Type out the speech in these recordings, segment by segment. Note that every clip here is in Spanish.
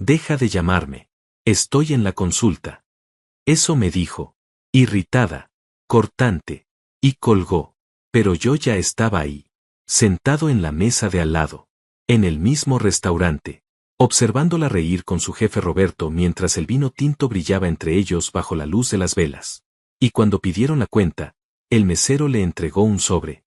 Deja de llamarme. Estoy en la consulta. Eso me dijo. Irritada, cortante, y colgó. Pero yo ya estaba ahí, sentado en la mesa de al lado, en el mismo restaurante, observándola reír con su jefe Roberto mientras el vino tinto brillaba entre ellos bajo la luz de las velas. Y cuando pidieron la cuenta, el mesero le entregó un sobre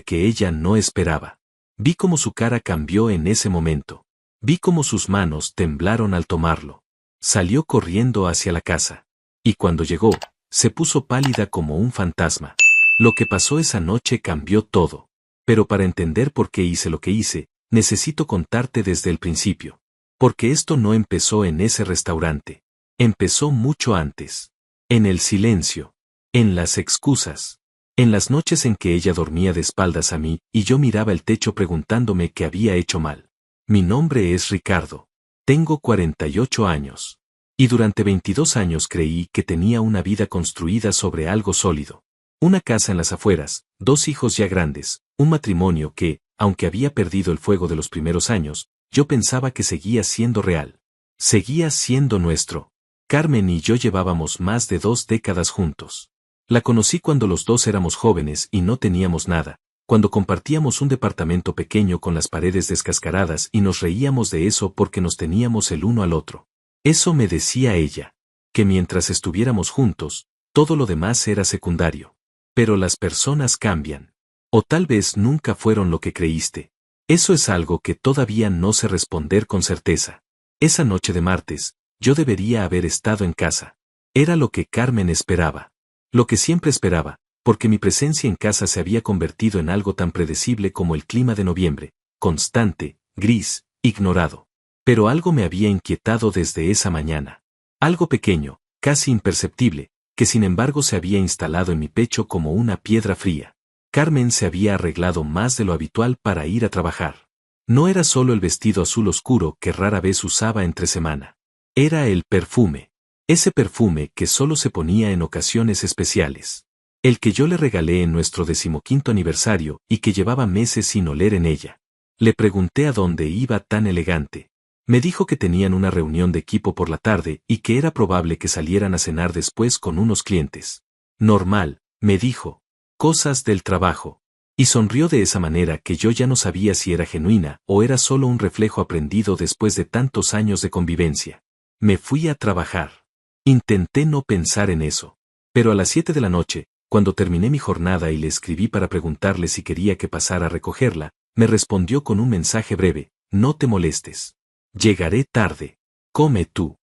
que ella no esperaba. Vi cómo su cara cambió en ese momento. Vi cómo sus manos temblaron al tomarlo. Salió corriendo hacia la casa. Y cuando llegó, se puso pálida como un fantasma. Lo que pasó esa noche cambió todo. Pero para entender por qué hice lo que hice, necesito contarte desde el principio. Porque esto no empezó en ese restaurante. Empezó mucho antes. En el silencio. En las excusas. En las noches en que ella dormía de espaldas a mí y yo miraba el techo preguntándome qué había hecho mal. Mi nombre es Ricardo. Tengo 48 años. Y durante 22 años creí que tenía una vida construida sobre algo sólido. Una casa en las afueras, 2 hijos ya grandes, un matrimonio que, aunque había perdido el fuego de los primeros años, yo pensaba que seguía siendo real. Seguía siendo nuestro. Carmen y yo llevábamos más de 2 décadas juntos. La conocí cuando los dos éramos jóvenes y no teníamos nada, cuando compartíamos un departamento pequeño con las paredes descascaradas y nos reíamos de eso porque nos teníamos el uno al otro. Eso me decía ella, que mientras estuviéramos juntos, todo lo demás era secundario. Pero las personas cambian. O tal vez nunca fueron lo que creíste. Eso es algo que todavía no sé responder con certeza. Esa noche de martes, yo debería haber estado en casa. Era lo que Carmen esperaba. Lo que siempre esperaba, porque mi presencia en casa se había convertido en algo tan predecible como el clima de noviembre, constante, gris, ignorado. Pero algo me había inquietado desde esa mañana. Algo pequeño, casi imperceptible, que sin embargo se había instalado en mi pecho como una piedra fría. Carmen se había arreglado más de lo habitual para ir a trabajar. No era solo el vestido azul oscuro que rara vez usaba entre semana. Era el perfume. Ese perfume que solo se ponía en ocasiones especiales. El que yo le regalé en nuestro 15º aniversario y que llevaba meses sin oler en ella. Le pregunté a dónde iba tan elegante. Me dijo que tenían una reunión de equipo por la tarde y que era probable que salieran a cenar después con unos clientes. Normal, me dijo. Cosas del trabajo. Y sonrió de esa manera que yo ya no sabía si era genuina o era solo un reflejo aprendido después de tantos años de convivencia. Me fui a trabajar. Intenté no pensar en eso. Pero a las 7 de la noche, cuando terminé mi jornada y le escribí para preguntarle si quería que pasara a recogerla, me respondió con un mensaje breve: no te molestes. Llegaré tarde. Come tú.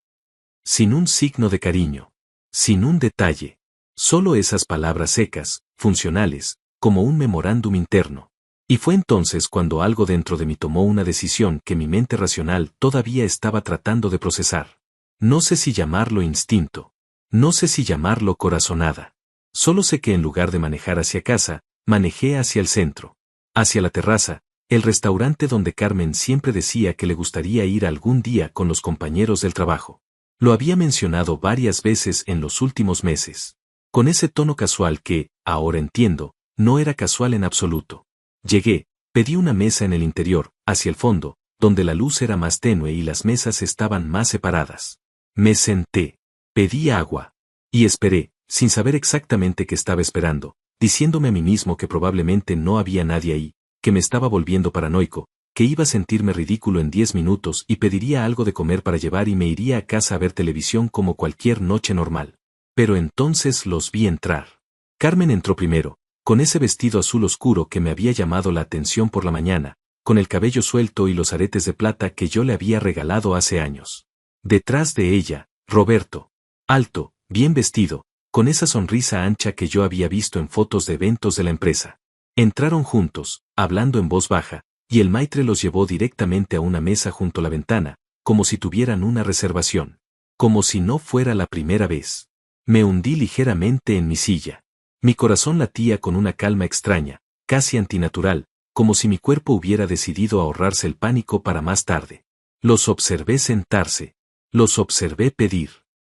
Sin un signo de cariño. Sin un detalle. Solo esas palabras secas, funcionales, como un memorándum interno. Y fue entonces cuando algo dentro de mí tomó una decisión que mi mente racional todavía estaba tratando de procesar. No sé si llamarlo instinto. No sé si llamarlo corazonada. Solo sé que en lugar de manejar hacia casa, manejé hacia el centro. Hacia la terraza, el restaurante donde Carmen siempre decía que le gustaría ir algún día con los compañeros del trabajo. Lo había mencionado varias veces en los últimos meses. Con ese tono casual que, ahora entiendo, no era casual en absoluto. Llegué, pedí una mesa en el interior, hacia el fondo, donde la luz era más tenue y las mesas estaban más separadas. Me senté, pedí agua, y esperé, sin saber exactamente qué estaba esperando, diciéndome a mí mismo que probablemente no había nadie ahí, que me estaba volviendo paranoico, que iba a sentirme ridículo en 10 minutos y pediría algo de comer para llevar y me iría a casa a ver televisión como cualquier noche normal. Pero entonces los vi entrar. Carmen entró primero, con ese vestido azul oscuro que me había llamado la atención por la mañana, con el cabello suelto y los aretes de plata que yo le había regalado hace años. Detrás de ella, Roberto. Alto, bien vestido, con esa sonrisa ancha que yo había visto en fotos de eventos de la empresa. Entraron juntos, hablando en voz baja, y el maitre los llevó directamente a una mesa junto a la ventana, como si tuvieran una reservación. Como si no fuera la primera vez. Me hundí ligeramente en mi silla. Mi corazón latía con una calma extraña, casi antinatural, como si mi cuerpo hubiera decidido ahorrarse el pánico para más tarde. Los observé sentarse. Los observé pedir.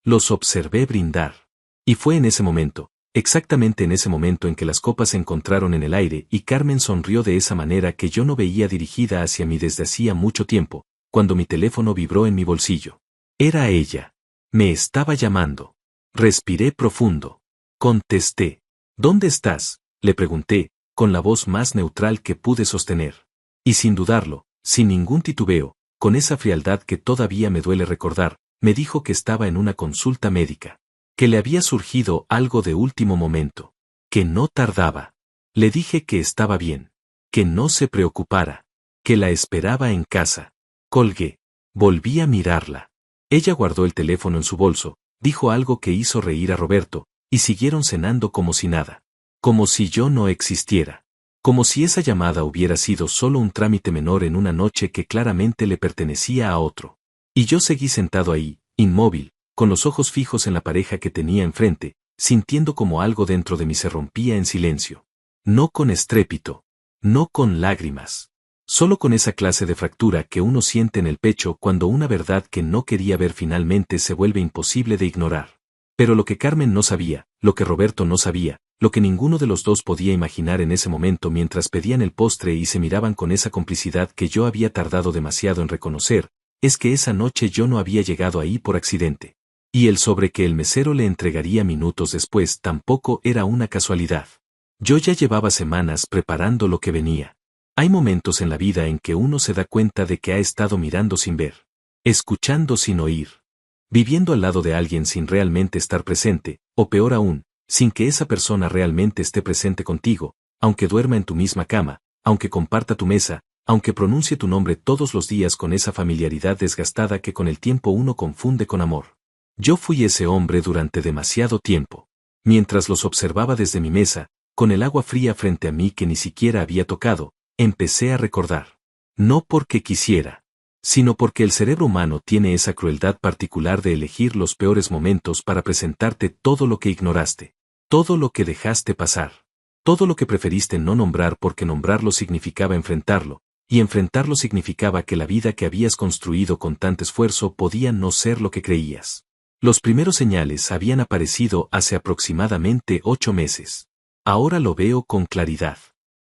Los observé brindar. Y fue en ese momento, exactamente en ese momento en que las copas se encontraron en el aire y Carmen sonrió de esa manera que yo no veía dirigida hacia mí desde hacía mucho tiempo, cuando mi teléfono vibró en mi bolsillo. Era ella. Me estaba llamando. Respiré profundo. Contesté. ¿Dónde estás?, le pregunté, con la voz más neutral que pude sostener. Y sin dudarlo, sin ningún titubeo, con esa frialdad que todavía me duele recordar, me dijo que estaba en una consulta médica, que le había surgido algo de último momento, que no tardaba. Le dije que estaba bien, que no se preocupara, que la esperaba en casa. Colgué. Volví a mirarla. Ella guardó el teléfono en su bolso, dijo algo que hizo reír a Roberto, y siguieron cenando como si nada. Como si yo no existiera. Como si esa llamada hubiera sido solo un trámite menor en una noche que claramente le pertenecía a otro. Y yo seguí sentado ahí, inmóvil, con los ojos fijos en la pareja que tenía enfrente, sintiendo como algo dentro de mí se rompía en silencio. No con estrépito. No con lágrimas. Solo con esa clase de fractura que uno siente en el pecho cuando una verdad que no quería ver finalmente se vuelve imposible de ignorar. Pero lo que Carmen no sabía, lo que Roberto no sabía, lo que ninguno de los dos podía imaginar en ese momento mientras pedían el postre y se miraban con esa complicidad que yo había tardado demasiado en reconocer, es que esa noche yo no había llegado ahí por accidente. Y el sobre que el mesero le entregaría minutos después tampoco era una casualidad. Yo ya llevaba semanas preparando lo que venía. Hay momentos en la vida en que uno se da cuenta de que ha estado mirando sin ver, escuchando sin oír, viviendo al lado de alguien sin realmente estar presente, o peor aún, sin que esa persona realmente esté presente contigo, aunque duerma en tu misma cama, aunque comparta tu mesa, aunque pronuncie tu nombre todos los días con esa familiaridad desgastada que con el tiempo uno confunde con amor. Yo fui ese hombre durante demasiado tiempo. Mientras los observaba desde mi mesa, con el agua fría frente a mí que ni siquiera había tocado, empecé a recordar. No porque quisiera, sino porque el cerebro humano tiene esa crueldad particular de elegir los peores momentos para presentarte todo lo que ignoraste, todo lo que dejaste pasar, todo lo que preferiste no nombrar porque nombrarlo significaba enfrentarlo, y enfrentarlo significaba que la vida que habías construido con tanto esfuerzo podía no ser lo que creías. Los primeros señales habían aparecido hace aproximadamente 8 meses. Ahora lo veo con claridad.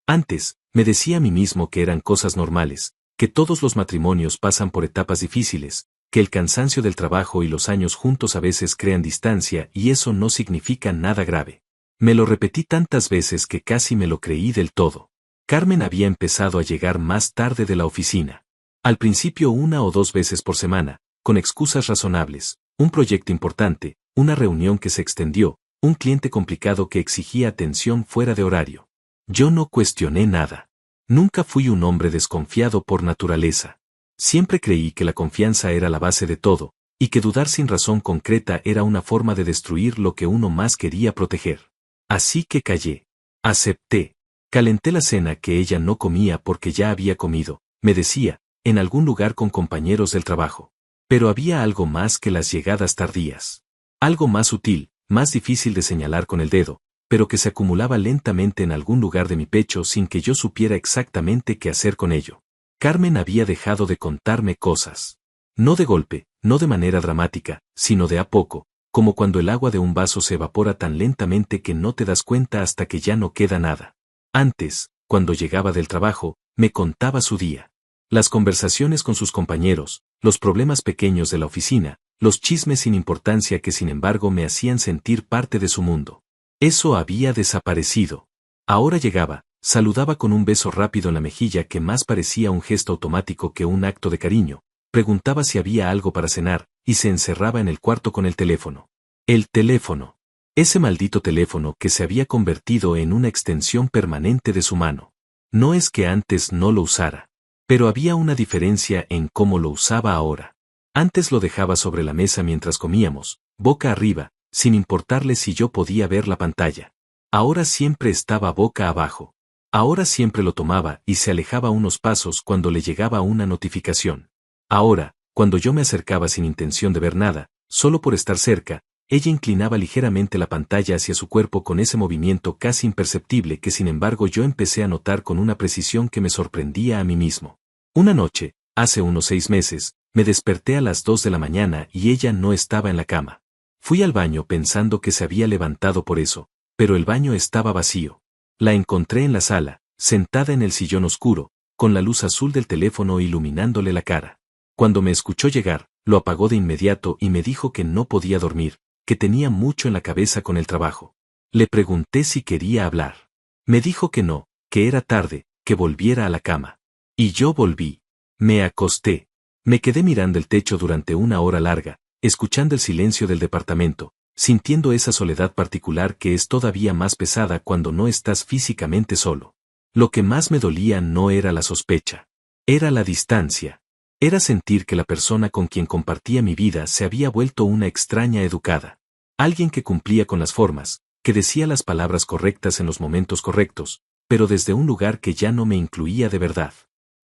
Antes, me decía a mí mismo que eran cosas normales, que todos los matrimonios pasan por etapas difíciles, que el cansancio del trabajo y los años juntos a veces crean distancia y eso no significa nada grave. Me lo repetí tantas veces que casi me lo creí del todo. Carmen había empezado a llegar más tarde de la oficina. Al principio 1 o 2 veces por semana, con excusas razonables, un proyecto importante, una reunión que se extendió, un cliente complicado que exigía atención fuera de horario. Yo no cuestioné nada. Nunca fui un hombre desconfiado por naturaleza. Siempre creí que la confianza era la base de todo, y que dudar sin razón concreta era una forma de destruir lo que uno más quería proteger. Así que callé. Acepté. Calenté la cena que ella no comía porque ya había comido, me decía, en algún lugar con compañeros del trabajo. Pero había algo más que las llegadas tardías. Algo más sutil, más difícil de señalar con el dedo, pero que se acumulaba lentamente en algún lugar de mi pecho sin que yo supiera exactamente qué hacer con ello. Carmen había dejado de contarme cosas. No de golpe, no de manera dramática, sino de a poco, como cuando el agua de un vaso se evapora tan lentamente que no te das cuenta hasta que ya no queda nada. Antes, cuando llegaba del trabajo, me contaba su día. Las conversaciones con sus compañeros, los problemas pequeños de la oficina, los chismes sin importancia que sin embargo me hacían sentir parte de su mundo. Eso había desaparecido. Ahora llegaba, saludaba con un beso rápido en la mejilla que más parecía un gesto automático que un acto de cariño, preguntaba si había algo para cenar, y se encerraba en el cuarto con el teléfono. El teléfono. Ese maldito teléfono que se había convertido en una extensión permanente de su mano. No es que antes no lo usara. Pero había una diferencia en cómo lo usaba ahora. Antes lo dejaba sobre la mesa mientras comíamos, boca arriba, sin importarle si yo podía ver la pantalla. Ahora siempre estaba boca abajo. Ahora siempre lo tomaba y se alejaba unos pasos cuando le llegaba una notificación. Ahora, cuando yo me acercaba sin intención de ver nada, solo por estar cerca, ella inclinaba ligeramente la pantalla hacia su cuerpo con ese movimiento casi imperceptible que sin embargo yo empecé a notar con una precisión que me sorprendía a mí mismo. Una noche, hace unos 6 meses, me desperté a las 2 de la mañana y ella no estaba en la cama. Fui al baño pensando que se había levantado por eso, pero el baño estaba vacío. La encontré en la sala, sentada en el sillón oscuro, con la luz azul del teléfono iluminándole la cara. Cuando me escuchó llegar, lo apagó de inmediato y me dijo que no podía dormir, que tenía mucho en la cabeza con el trabajo. Le pregunté si quería hablar. Me dijo que no, que era tarde, que volviera a la cama. Y yo volví. Me acosté. Me quedé mirando el techo durante una hora larga, escuchando el silencio del departamento, sintiendo esa soledad particular que es todavía más pesada cuando no estás físicamente solo. Lo que más me dolía no era la sospecha. Era la distancia. Era sentir que la persona con quien compartía mi vida se había vuelto una extraña educada. Alguien que cumplía con las formas, que decía las palabras correctas en los momentos correctos, pero desde un lugar que ya no me incluía de verdad.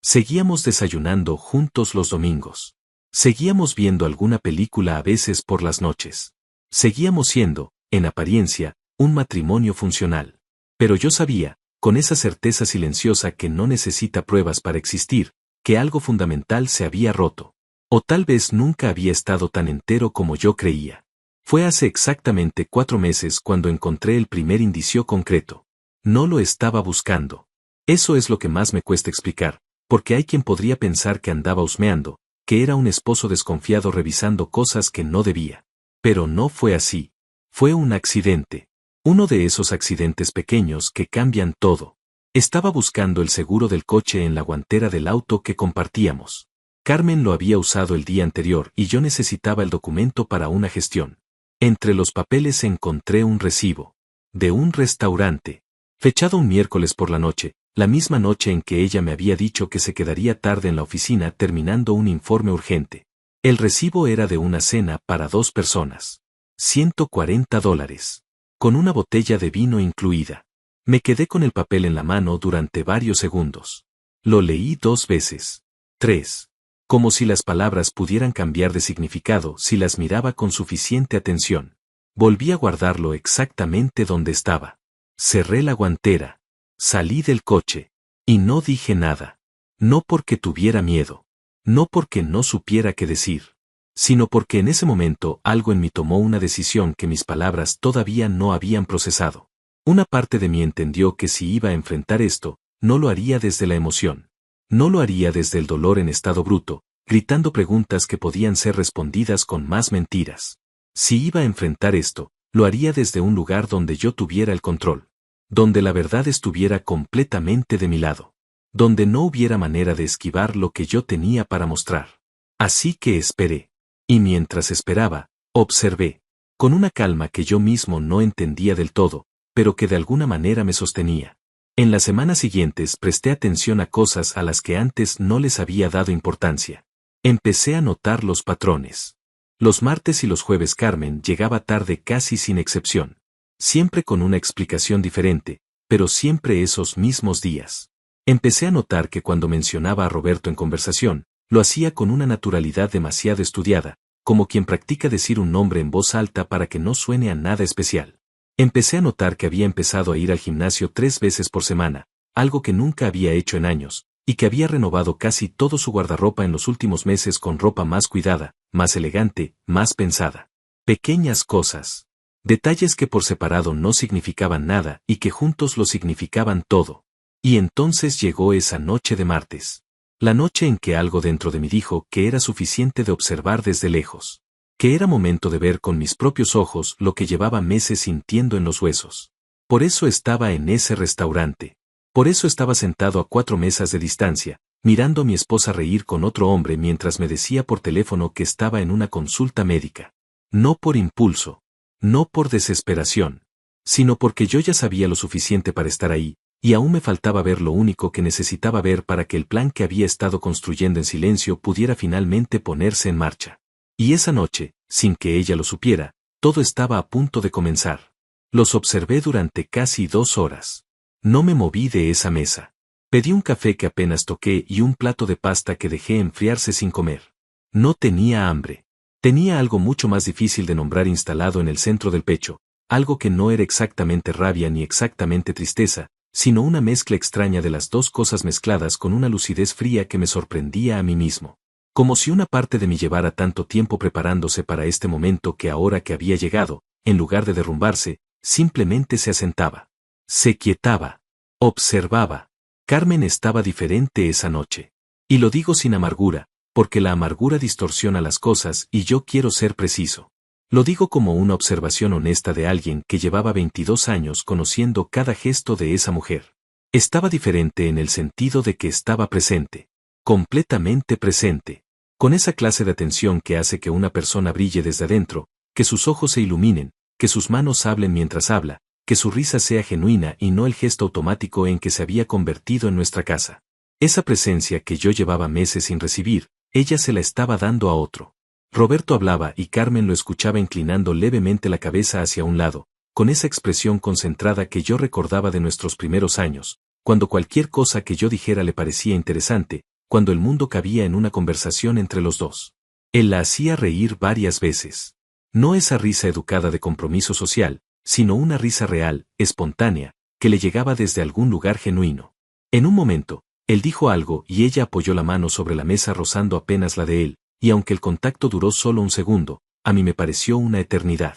Seguíamos desayunando juntos los domingos. Seguíamos viendo alguna película a veces por las noches. Seguíamos siendo, en apariencia, un matrimonio funcional. Pero yo sabía, con esa certeza silenciosa que no necesita pruebas para existir, que algo fundamental se había roto. O tal vez nunca había estado tan entero como yo creía. Fue hace exactamente 4 meses cuando encontré el primer indicio concreto. No lo estaba buscando. Eso es lo que más me cuesta explicar, porque hay quien podría pensar que andaba husmeando, que era un esposo desconfiado revisando cosas que no debía. Pero no fue así. Fue un accidente. Uno de esos accidentes pequeños que cambian todo. Estaba buscando el seguro del coche en la guantera del auto que compartíamos. Carmen lo había usado el día anterior y yo necesitaba el documento para una gestión. Entre los papeles encontré un recibo. De un restaurante. Fechado un miércoles por la noche, la misma noche en que ella me había dicho que se quedaría tarde en la oficina terminando un informe urgente. El recibo era de una cena para 2 personas. $140. Con una botella de vino incluida. Me quedé con el papel en la mano durante varios segundos. Lo leí 2 veces. 3. Como si las palabras pudieran cambiar de significado si las miraba con suficiente atención. Volví a guardarlo exactamente donde estaba. Cerré la guantera. Salí del coche. Y no dije nada. No porque tuviera miedo. No porque no supiera qué decir. Sino porque en ese momento algo en mí tomó una decisión que mis palabras todavía no habían procesado. Una parte de mí entendió que si iba a enfrentar esto, no lo haría desde la emoción. No lo haría desde el dolor en estado bruto, gritando preguntas que podían ser respondidas con más mentiras. Si iba a enfrentar esto, lo haría desde un lugar donde yo tuviera el control. Donde la verdad estuviera completamente de mi lado. Donde no hubiera manera de esquivar lo que yo tenía para mostrar. Así que esperé. Y mientras esperaba, observé. Con una calma que yo mismo no entendía del todo, pero que de alguna manera me sostenía. En las semanas siguientes presté atención a cosas a las que antes no les había dado importancia. Empecé a notar los patrones. Los martes y los jueves Carmen llegaba tarde casi sin excepción. Siempre con una explicación diferente, pero siempre esos mismos días. Empecé a notar que cuando mencionaba a Roberto en conversación, lo hacía con una naturalidad demasiado estudiada, como quien practica decir un nombre en voz alta para que no suene a nada especial. Empecé a notar que había empezado a ir al gimnasio 3 veces por semana, algo que nunca había hecho en años, y que había renovado casi todo su guardarropa en los últimos meses con ropa más cuidada, más elegante, más pensada. Pequeñas cosas. Detalles que por separado no significaban nada y que juntos lo significaban todo. Y entonces llegó esa noche de martes. La noche en que algo dentro de mí dijo que era suficiente de observar desde lejos. Que era momento de ver con mis propios ojos lo que llevaba meses sintiendo en los huesos. Por eso estaba en ese restaurante. Por eso estaba sentado a 4 mesas de distancia, mirando a mi esposa reír con otro hombre mientras me decía por teléfono que estaba en una consulta médica. No por impulso. No por desesperación. Sino porque yo ya sabía lo suficiente para estar ahí, y aún me faltaba ver lo único que necesitaba ver para que el plan que había estado construyendo en silencio pudiera finalmente ponerse en marcha. Y esa noche, sin que ella lo supiera, todo estaba a punto de comenzar. Los observé durante casi 2 horas. No me moví de esa mesa. Pedí un café que apenas toqué y un plato de pasta que dejé enfriarse sin comer. No tenía hambre. Tenía algo mucho más difícil de nombrar instalado en el centro del pecho, algo que no era exactamente rabia ni exactamente tristeza, sino una mezcla extraña de las dos cosas mezcladas con una lucidez fría que me sorprendía a mí mismo. Como si una parte de mí llevara tanto tiempo preparándose para este momento que ahora que había llegado, en lugar de derrumbarse, simplemente se asentaba. Se quietaba. Observaba. Carmen estaba diferente esa noche. Y lo digo sin amargura, porque la amargura distorsiona las cosas y yo quiero ser preciso. Lo digo como una observación honesta de alguien que llevaba 22 años conociendo cada gesto de esa mujer. Estaba diferente en el sentido de que estaba presente. Completamente presente. Con esa clase de atención que hace que una persona brille desde adentro, que sus ojos se iluminen, que sus manos hablen mientras habla, que su risa sea genuina y no el gesto automático en que se había convertido en nuestra casa. Esa presencia que yo llevaba meses sin recibir, ella se la estaba dando a otro. Roberto hablaba y Carmen lo escuchaba inclinando levemente la cabeza hacia un lado, con esa expresión concentrada que yo recordaba de nuestros primeros años, cuando cualquier cosa que yo dijera le parecía interesante, cuando el mundo cabía en una conversación entre los dos. Él la hacía reír varias veces. No esa risa educada de compromiso social, sino una risa real, espontánea, que le llegaba desde algún lugar genuino. En un momento, él dijo algo y ella apoyó la mano sobre la mesa rozando apenas la de él, y aunque el contacto duró solo un segundo, a mí me pareció una eternidad.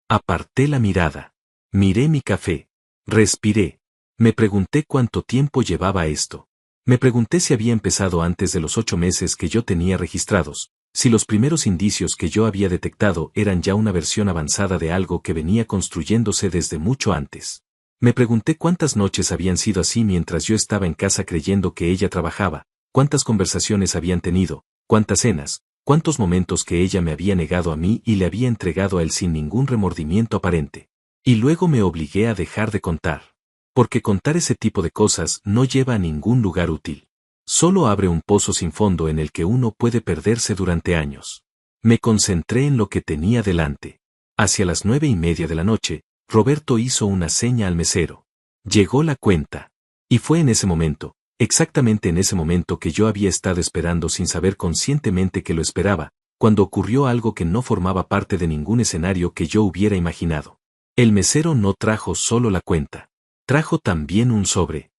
Aparté la mirada. Miré mi café. Respiré. Me pregunté cuánto tiempo llevaba esto. Me pregunté si había empezado antes de los 8 meses que yo tenía registrados, si los primeros indicios que yo había detectado eran ya una versión avanzada de algo que venía construyéndose desde mucho antes. Me pregunté cuántas noches habían sido así mientras yo estaba en casa creyendo que ella trabajaba, cuántas conversaciones habían tenido, cuántas cenas, cuántos momentos que ella me había negado a mí y le había entregado a él sin ningún remordimiento aparente. Y luego me obligué a dejar de contar. Porque contar ese tipo de cosas no lleva a ningún lugar útil. Solo abre un pozo sin fondo en el que uno puede perderse durante años. Me concentré en lo que tenía delante. Hacia las 9:30 de la noche, Roberto hizo una seña al mesero. Llegó la cuenta. Y fue en ese momento, exactamente en ese momento que yo había estado esperando sin saber conscientemente que lo esperaba, cuando ocurrió algo que no formaba parte de ningún escenario que yo hubiera imaginado. El mesero no trajo solo la cuenta. Trajo también un sobre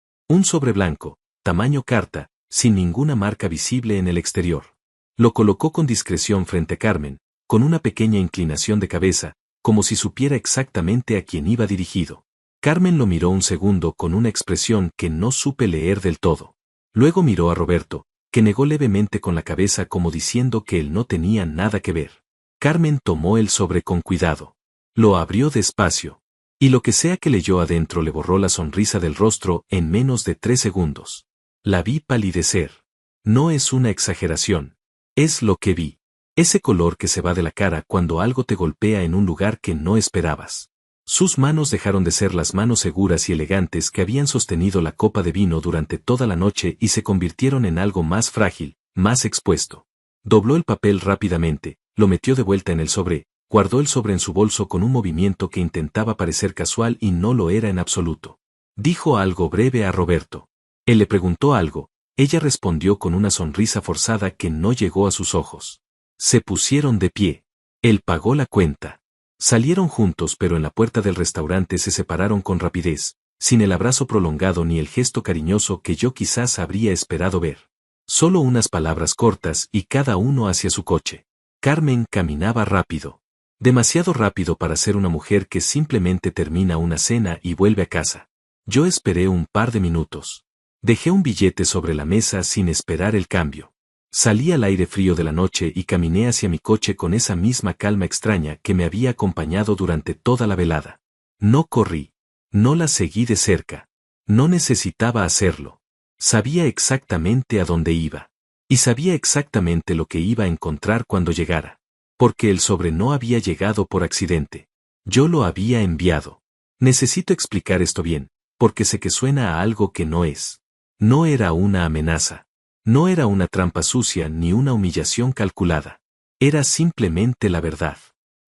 blanco, tamaño carta, sin ninguna marca visible en el exterior. Lo colocó con discreción frente a Carmen, con una pequeña inclinación de cabeza, como si supiera exactamente a quién iba dirigido. Carmen lo miró un segundo con una expresión que no supe leer del todo. Luego miró a Roberto, que negó levemente con la cabeza como diciendo que él no tenía nada que ver. Carmen tomó el sobre con cuidado. Lo abrió despacio. Y lo que sea que leyó adentro le borró la sonrisa del rostro en menos de 3 segundos. La vi palidecer. No es una exageración. Es lo que vi. Ese color que se va de la cara cuando algo te golpea en un lugar que no esperabas. Sus manos dejaron de ser las manos seguras y elegantes que habían sostenido la copa de vino durante toda la noche y se convirtieron en algo más frágil, más expuesto. Dobló el papel rápidamente, lo metió de vuelta en el sobre, guardó el sobre en su bolso con un movimiento que intentaba parecer casual y no lo era en absoluto. Dijo algo breve a Roberto. Él le preguntó algo, ella respondió con una sonrisa forzada que no llegó a sus ojos. Se pusieron de pie. Él pagó la cuenta. Salieron juntos pero en la puerta del restaurante se separaron con rapidez, sin el abrazo prolongado ni el gesto cariñoso que yo quizás habría esperado ver. Solo unas palabras cortas y cada uno hacia su coche. Carmen caminaba rápido. Demasiado rápido para ser una mujer que simplemente termina una cena y vuelve a casa. Yo esperé un par de minutos. Dejé un billete sobre la mesa sin esperar el cambio. Salí al aire frío de la noche y caminé hacia mi coche con esa misma calma extraña que me había acompañado durante toda la velada. No corrí. No la seguí de cerca. No necesitaba hacerlo. Sabía exactamente a dónde iba. Y sabía exactamente lo que iba a encontrar cuando llegara. Porque el sobre no había llegado por accidente. Yo lo había enviado. Necesito explicar esto bien, porque sé que suena a algo que no es. No era una amenaza. No era una trampa sucia ni una humillación calculada. Era simplemente la verdad.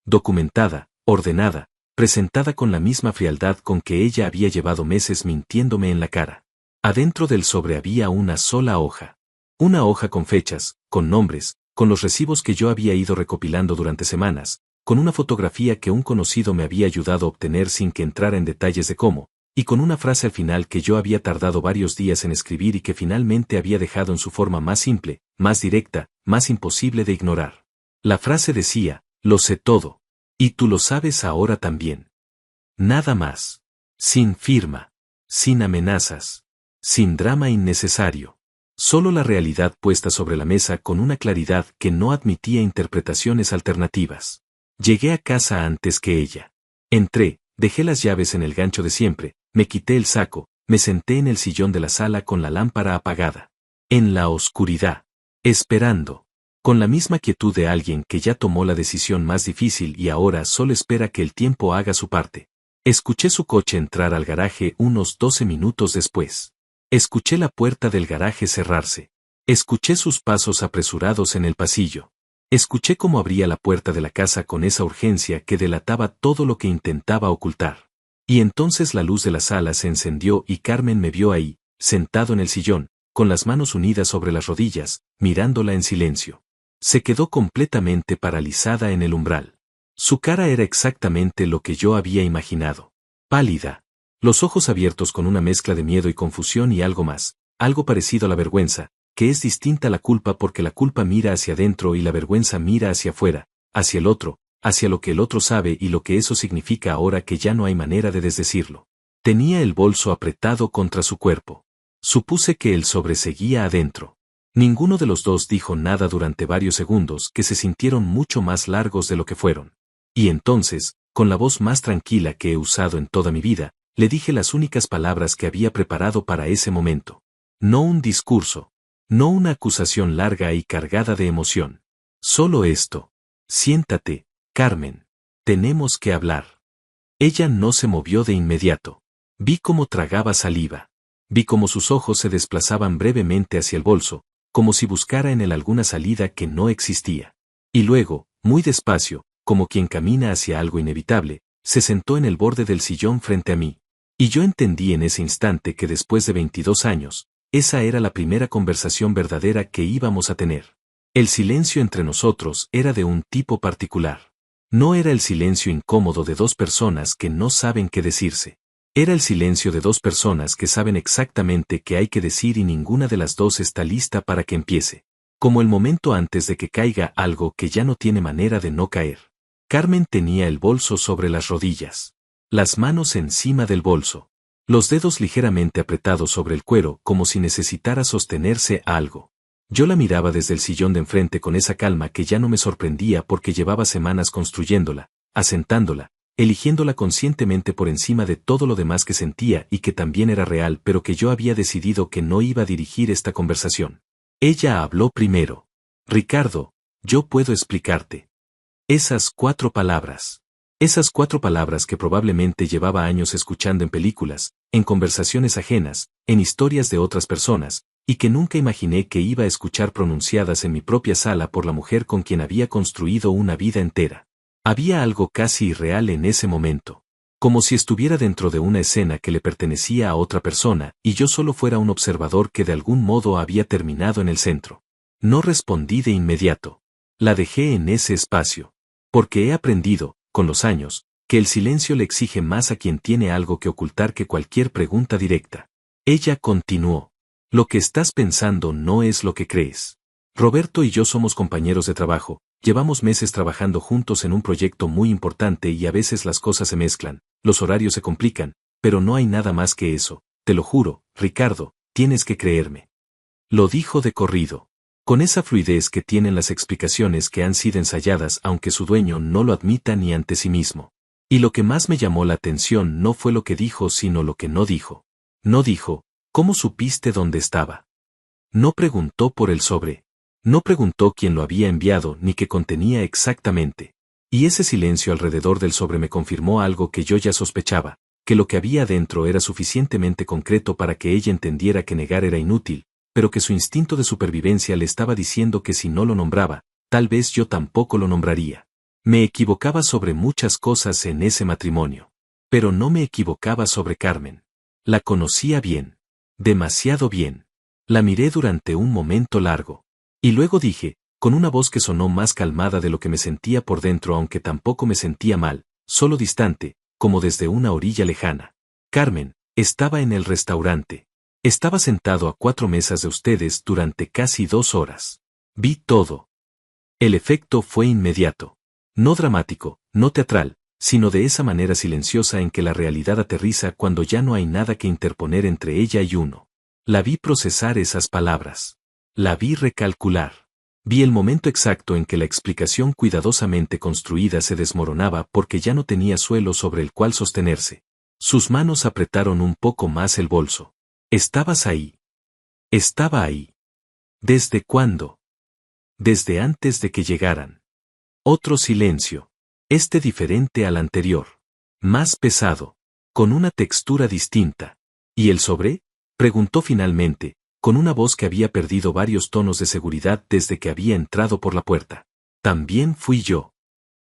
Documentada, ordenada, presentada con la misma frialdad con que ella había llevado meses mintiéndome en la cara. Adentro del sobre había una sola hoja. Una hoja con fechas, con nombres, con los recibos que yo había ido recopilando durante semanas, con una fotografía que un conocido me había ayudado a obtener sin que entrara en detalles de cómo, y con una frase al final que yo había tardado varios días en escribir y que finalmente había dejado en su forma más simple, más directa, más imposible de ignorar. La frase decía, lo sé todo. Y tú lo sabes ahora también. Nada más. Sin firma. Sin amenazas. Sin drama innecesario. Solo la realidad puesta sobre la mesa con una claridad que no admitía interpretaciones alternativas. Llegué a casa antes que ella. Entré, dejé las llaves en el gancho de siempre, me quité el saco, me senté en el sillón de la sala con la lámpara apagada. En la oscuridad. Esperando. Con la misma quietud de alguien que ya tomó la decisión más difícil y ahora solo espera que el tiempo haga su parte. Escuché su coche entrar al garaje unos 12 minutos después. Escuché la puerta del garaje cerrarse. Escuché sus pasos apresurados en el pasillo. Escuché cómo abría la puerta de la casa con esa urgencia que delataba todo lo que intentaba ocultar. Y entonces la luz de la sala se encendió y Carmen me vio ahí, sentado en el sillón, con las manos unidas sobre las rodillas, mirándola en silencio. Se quedó completamente paralizada en el umbral. Su cara era exactamente lo que yo había imaginado. Pálida. Los ojos abiertos con una mezcla de miedo y confusión y algo más, algo parecido a la vergüenza, que es distinta a la culpa porque la culpa mira hacia adentro y la vergüenza mira hacia afuera, hacia el otro, hacia lo que el otro sabe y lo que eso significa ahora que ya no hay manera de desdecirlo. Tenía el bolso apretado contra su cuerpo. Supuse que él sobreseguía adentro. Ninguno de los dos dijo nada durante varios segundos que se sintieron mucho más largos de lo que fueron. Y entonces, con la voz más tranquila que he usado en toda mi vida, le dije las únicas palabras que había preparado para ese momento. No un discurso. No una acusación larga y cargada de emoción. Solo esto. Siéntate, Carmen. Tenemos que hablar. Ella no se movió de inmediato. Vi cómo tragaba saliva. Vi cómo sus ojos se desplazaban brevemente hacia el bolso, como si buscara en él alguna salida que no existía. Y luego, muy despacio, como quien camina hacia algo inevitable, se sentó en el borde del sillón frente a mí. Y yo entendí en ese instante que después de 22 años, esa era la primera conversación verdadera que íbamos a tener. El silencio entre nosotros era de un tipo particular. No era el silencio incómodo de dos personas que no saben qué decirse. Era el silencio de dos personas que saben exactamente qué hay que decir y ninguna de las dos está lista para que empiece. Como el momento antes de que caiga algo que ya no tiene manera de no caer. Carmen tenía el bolso sobre las rodillas. Las manos encima del bolso. Los dedos ligeramente apretados sobre el cuero como si necesitara sostenerse a algo. Yo la miraba desde el sillón de enfrente con esa calma que ya no me sorprendía porque llevaba semanas construyéndola, asentándola, eligiéndola conscientemente por encima de todo lo demás que sentía y que también era real pero que yo había decidido que no iba a dirigir esta conversación. Ella habló primero. Ricardo, yo puedo explicarte. Esas 4 palabras. Esas 4 palabras que probablemente llevaba años escuchando en películas, en conversaciones ajenas, en historias de otras personas, y que nunca imaginé que iba a escuchar pronunciadas en mi propia sala por la mujer con quien había construido una vida entera. Había algo casi irreal en ese momento. Como si estuviera dentro de una escena que le pertenecía a otra persona y yo solo fuera un observador que de algún modo había terminado en el centro. No respondí de inmediato. La dejé en ese espacio. Porque he aprendido, con los años, que el silencio le exige más a quien tiene algo que ocultar que cualquier pregunta directa. Ella continuó. Lo que estás pensando no es lo que crees. Roberto y yo somos compañeros de trabajo, llevamos meses trabajando juntos en un proyecto muy importante y a veces las cosas se mezclan, los horarios se complican, pero no hay nada más que eso, te lo juro, Ricardo, tienes que creerme. Lo dijo de corrido. Con esa fluidez que tienen las explicaciones que han sido ensayadas aunque su dueño no lo admita ni ante sí mismo. Y lo que más me llamó la atención no fue lo que dijo sino lo que no dijo. No dijo, ¿cómo supiste dónde estaba? No preguntó por el sobre. No preguntó quién lo había enviado ni qué contenía exactamente. Y ese silencio alrededor del sobre me confirmó algo que yo ya sospechaba, que lo que había dentro era suficientemente concreto para que ella entendiera que negar era inútil, pero que su instinto de supervivencia le estaba diciendo que si no lo nombraba, tal vez yo tampoco lo nombraría. Me equivocaba sobre muchas cosas en ese matrimonio. Pero no me equivocaba sobre Carmen. La conocía bien. Demasiado bien. La miré durante un momento largo. Y luego dije, con una voz que sonó más calmada de lo que me sentía por dentro aunque tampoco me sentía mal, solo distante, como desde una orilla lejana. Carmen, estaba en el restaurante. Estaba sentado a 4 mesas de ustedes durante casi 2 horas. Vi todo. El efecto fue inmediato. No dramático, no teatral, sino de esa manera silenciosa en que la realidad aterriza cuando ya no hay nada que interponer entre ella y uno. La vi procesar esas palabras. La vi recalcular. Vi el momento exacto en que la explicación cuidadosamente construida se desmoronaba porque ya no tenía suelo sobre el cual sostenerse. Sus manos apretaron un poco más el bolso. ¿Estabas ahí? Estaba ahí. ¿Desde cuándo? Desde antes de que llegaran. Otro silencio. Este diferente al anterior. Más pesado. Con una textura distinta. ¿Y el sobre? Preguntó finalmente, con una voz que había perdido varios tonos de seguridad desde que había entrado por la puerta. También fui yo.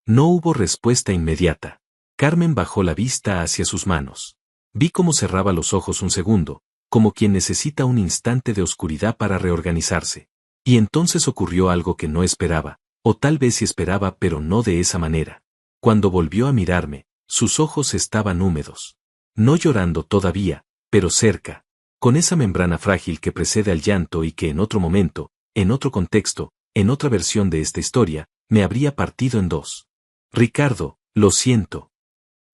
No hubo respuesta inmediata. Carmen bajó la vista hacia sus manos. Vi cómo cerraba los ojos un segundo, como quien necesita un instante de oscuridad para reorganizarse. Y entonces ocurrió algo que no esperaba, o tal vez sí esperaba pero no de esa manera. Cuando volvió a mirarme, sus ojos estaban húmedos. No llorando todavía, pero cerca. Con esa membrana frágil que precede al llanto y que en otro momento, en otro contexto, en otra versión de esta historia, me habría partido en dos. Ricardo, lo siento.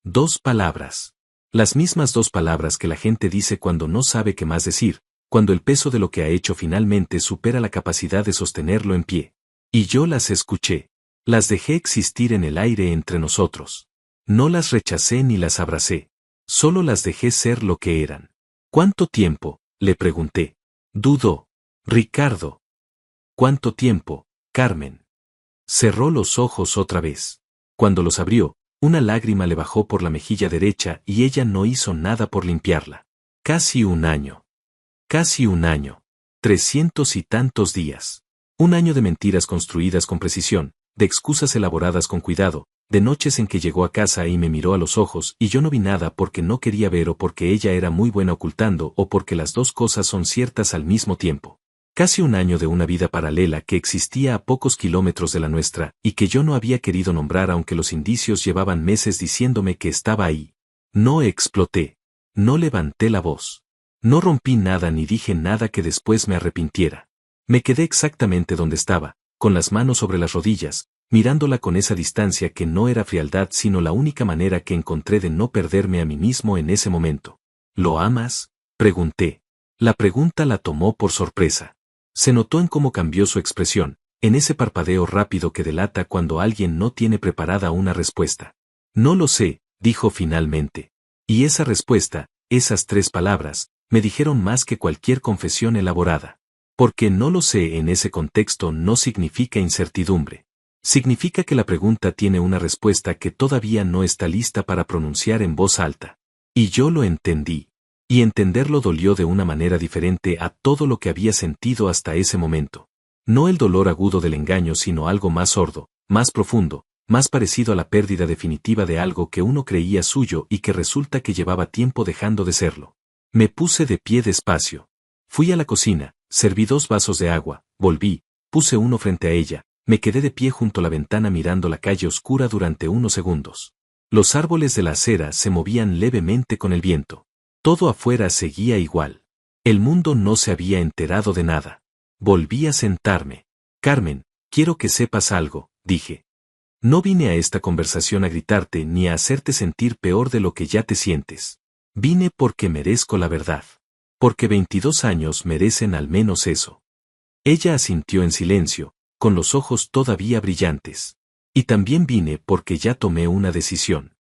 2 palabras. Las mismas 2 palabras que la gente dice cuando no sabe qué más decir, cuando el peso de lo que ha hecho finalmente supera la capacidad de sostenerlo en pie. Y yo las escuché. Las dejé existir en el aire entre nosotros. No las rechacé ni las abracé. Solo las dejé ser lo que eran. ¿Cuánto tiempo?, le pregunté. Dudó. Ricardo. ¿Cuánto tiempo, Carmen? Cerró los ojos otra vez. Cuando los abrió, una lágrima le bajó por la mejilla derecha y ella no hizo nada por limpiarla. Casi un año. Casi un año. 300 y tantos días. Un año de mentiras construidas con precisión, de excusas elaboradas con cuidado, de noches en que llegó a casa y me miró a los ojos y yo no vi nada porque no quería ver o porque ella era muy buena ocultando o porque las dos cosas son ciertas al mismo tiempo. Casi un año de una vida paralela que existía a pocos kilómetros de la nuestra y que yo no había querido nombrar aunque los indicios llevaban meses diciéndome que estaba ahí. No exploté. No levanté la voz. No rompí nada ni dije nada que después me arrepintiera. Me quedé exactamente donde estaba, con las manos sobre las rodillas, mirándola con esa distancia que no era frialdad sino la única manera que encontré de no perderme a mí mismo en ese momento. ¿Lo amas?, pregunté. La pregunta la tomó por sorpresa. Se notó en cómo cambió su expresión, en ese parpadeo rápido que delata cuando alguien no tiene preparada una respuesta. No lo sé, dijo finalmente. Y esa respuesta, esas 3 palabras, me dijeron más que cualquier confesión elaborada. Porque no lo sé en ese contexto no significa incertidumbre. Significa que la pregunta tiene una respuesta que todavía no está lista para pronunciar en voz alta. Y yo lo entendí. Y entenderlo dolió de una manera diferente a todo lo que había sentido hasta ese momento. No el dolor agudo del engaño sino algo más sordo, más profundo, más parecido a la pérdida definitiva de algo que uno creía suyo y que resulta que llevaba tiempo dejando de serlo. Me puse de pie despacio. Fui a la cocina, serví 2 vasos de agua, volví, puse uno frente a ella, me quedé de pie junto a la ventana mirando la calle oscura durante unos segundos. Los árboles de la acera se movían levemente con el viento. Todo afuera seguía igual. El mundo no se había enterado de nada. Volví a sentarme. Carmen, quiero que sepas algo, dije. No vine a esta conversación a gritarte ni a hacerte sentir peor de lo que ya te sientes. Vine porque merezco la verdad. Porque 22 años merecen al menos eso. Ella asintió en silencio, con los ojos todavía brillantes. Y también vine porque ya tomé una decisión.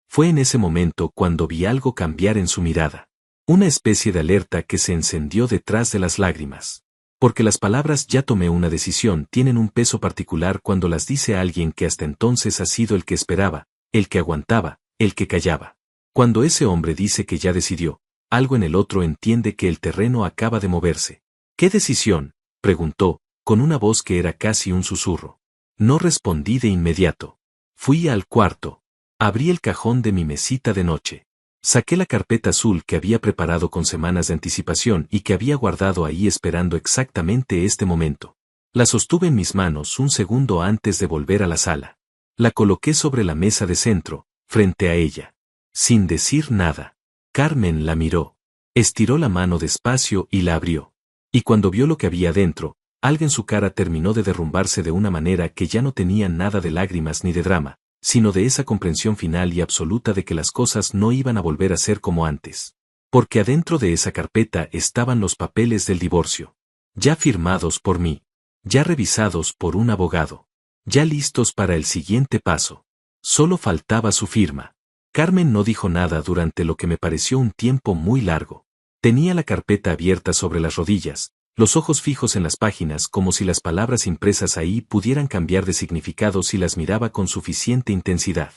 Fue en ese momento cuando vi algo cambiar en su mirada. Una especie de alerta que se encendió detrás de las lágrimas. Porque las palabras ya tomé una decisión tienen un peso particular cuando las dice alguien que hasta entonces ha sido el que esperaba, el que aguantaba, el que callaba. Cuando ese hombre dice que ya decidió, algo en el otro entiende que el terreno acaba de moverse. ¿Qué decisión?, preguntó, con una voz que era casi un susurro. No respondí de inmediato. Fui al cuarto. Abrí el cajón de mi mesita de noche. Saqué la carpeta azul que había preparado con semanas de anticipación y que había guardado ahí esperando exactamente este momento. La sostuve en mis manos un segundo antes de volver a la sala. La coloqué sobre la mesa de centro, frente a ella. Sin decir nada. Carmen la miró. Estiró la mano despacio y la abrió. Y cuando vio lo que había dentro, algo en su cara terminó de derrumbarse de una manera que ya no tenía nada de lágrimas ni de drama, sino de esa comprensión final y absoluta de que las cosas no iban a volver a ser como antes. Porque adentro de esa carpeta estaban los papeles del divorcio. Ya firmados por mí. Ya revisados por un abogado. Ya listos para el siguiente paso. Solo faltaba su firma. Carmen no dijo nada durante lo que me pareció un tiempo muy largo. Tenía la carpeta abierta sobre las rodillas, los ojos fijos en las páginas como si las palabras impresas ahí pudieran cambiar de significado si las miraba con suficiente intensidad.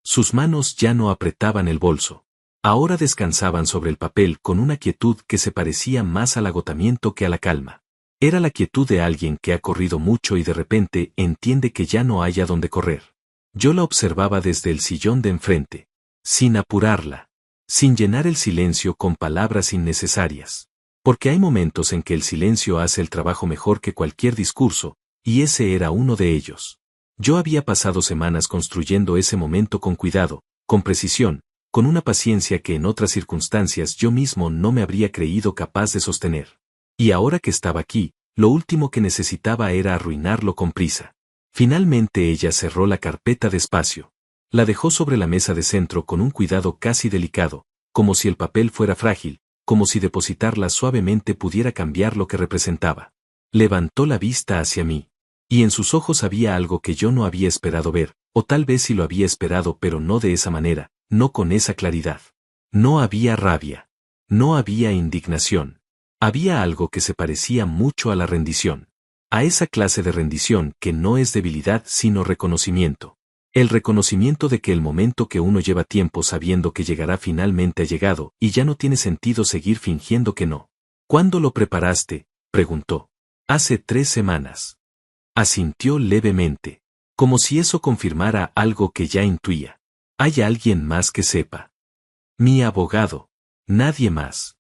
Sus manos ya no apretaban el bolso. Ahora descansaban sobre el papel con una quietud que se parecía más al agotamiento que a la calma. Era la quietud de alguien que ha corrido mucho y de repente entiende que ya no hay a dónde correr. Yo la observaba desde el sillón de enfrente, sin apurarla, sin llenar el silencio con palabras innecesarias. Porque hay momentos en que el silencio hace el trabajo mejor que cualquier discurso, y ese era uno de ellos. Yo había pasado semanas construyendo ese momento con cuidado, con precisión, con una paciencia que en otras circunstancias yo mismo no me habría creído capaz de sostener. Y ahora que estaba aquí, lo último que necesitaba era arruinarlo con prisa. Finalmente ella cerró la carpeta despacio. La dejó sobre la mesa de centro con un cuidado casi delicado, como si el papel fuera frágil, como si depositarla suavemente pudiera cambiar lo que representaba. Levantó la vista hacia mí. Y en sus ojos había algo que yo no había esperado ver, o tal vez sí lo había esperado pero no de esa manera, no con esa claridad. No había rabia. No había indignación. Había algo que se parecía mucho a la rendición. A esa clase de rendición que no es debilidad sino reconocimiento. El reconocimiento de que el momento que uno lleva tiempo sabiendo que llegará finalmente ha llegado y ya no tiene sentido seguir fingiendo que no. ¿Cuándo lo preparaste?, preguntó. Hace 3 semanas. Asintió levemente, como si eso confirmara algo que ya intuía. ¿Hay alguien más que sepa? Mi abogado. Nadie más.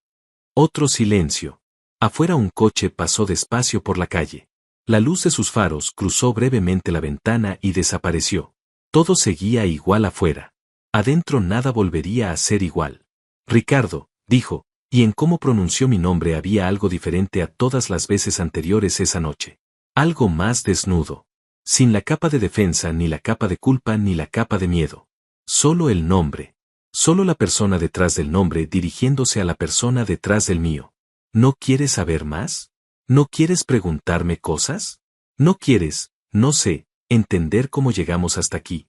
Otro silencio. Afuera un coche pasó despacio por la calle. La luz de sus faros cruzó brevemente la ventana y desapareció. Todo seguía igual afuera. Adentro nada volvería a ser igual. Ricardo, dijo, y en cómo pronunció mi nombre había algo diferente a todas las veces anteriores esa noche. Algo más desnudo. Sin la capa de defensa, ni la capa de culpa, ni la capa de miedo. Solo el nombre. Solo la persona detrás del nombre dirigiéndose a la persona detrás del mío. ¿No quieres saber más? ¿No quieres preguntarme cosas? ¿No quieres, no sé, entender cómo llegamos hasta aquí?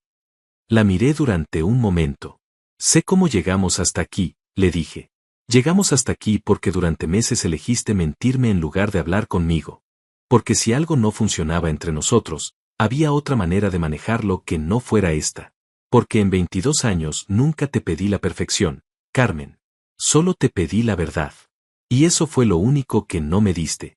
La miré durante un momento. Sé cómo llegamos hasta aquí, le dije. Llegamos hasta aquí porque durante meses elegiste mentirme en lugar de hablar conmigo. Porque si algo no funcionaba entre nosotros, había otra manera de manejarlo que no fuera esta. Porque en 22 años nunca te pedí la perfección, Carmen. Solo te pedí la verdad. Y eso fue lo único que no me diste.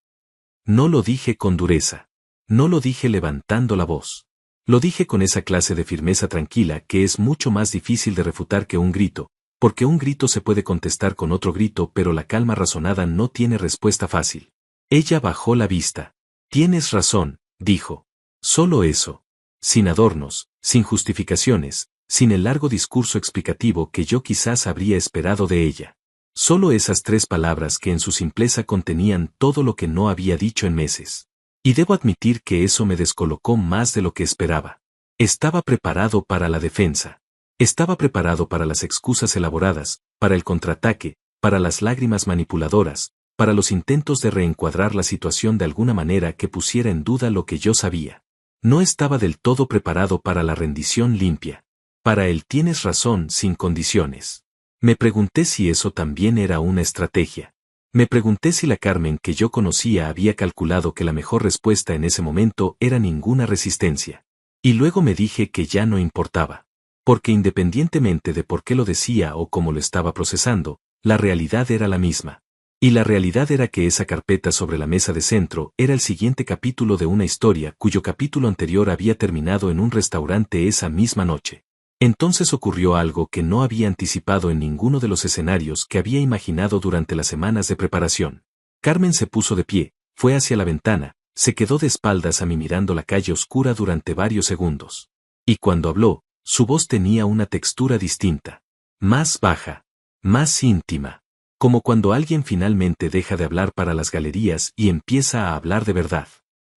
No lo dije con dureza. No lo dije levantando la voz. Lo dije con esa clase de firmeza tranquila que es mucho más difícil de refutar que un grito, porque un grito se puede contestar con otro grito pero la calma razonada no tiene respuesta fácil. Ella bajó la vista. Tienes razón, dijo. Solo eso. Sin adornos, sin justificaciones, sin el largo discurso explicativo que yo quizás habría esperado de ella. Solo esas 3 palabras que en su simpleza contenían todo lo que no había dicho en meses. Y debo admitir que eso me descolocó más de lo que esperaba. Estaba preparado para la defensa. Estaba preparado para las excusas elaboradas, para el contraataque, para las lágrimas manipuladoras, para los intentos de reencuadrar la situación de alguna manera que pusiera en duda lo que yo sabía. No estaba del todo preparado para la rendición limpia. Para el tienes razón sin condiciones. Me pregunté si eso también era una estrategia. Me pregunté si la Carmen que yo conocía había calculado que la mejor respuesta en ese momento era ninguna resistencia. Y luego me dije que ya no importaba. Porque independientemente de por qué lo decía o cómo lo estaba procesando, la realidad era la misma. Y la realidad era que esa carpeta sobre la mesa de centro era el siguiente capítulo de una historia cuyo capítulo anterior había terminado en un restaurante esa misma noche. Entonces ocurrió algo que no había anticipado en ninguno de los escenarios que había imaginado durante las semanas de preparación. Carmen se puso de pie, fue hacia la ventana, se quedó de espaldas a mí mirando la calle oscura durante varios segundos. Y cuando habló, su voz tenía una textura distinta. Más baja. Más íntima. Como cuando alguien finalmente deja de hablar para las galerías y empieza a hablar de verdad.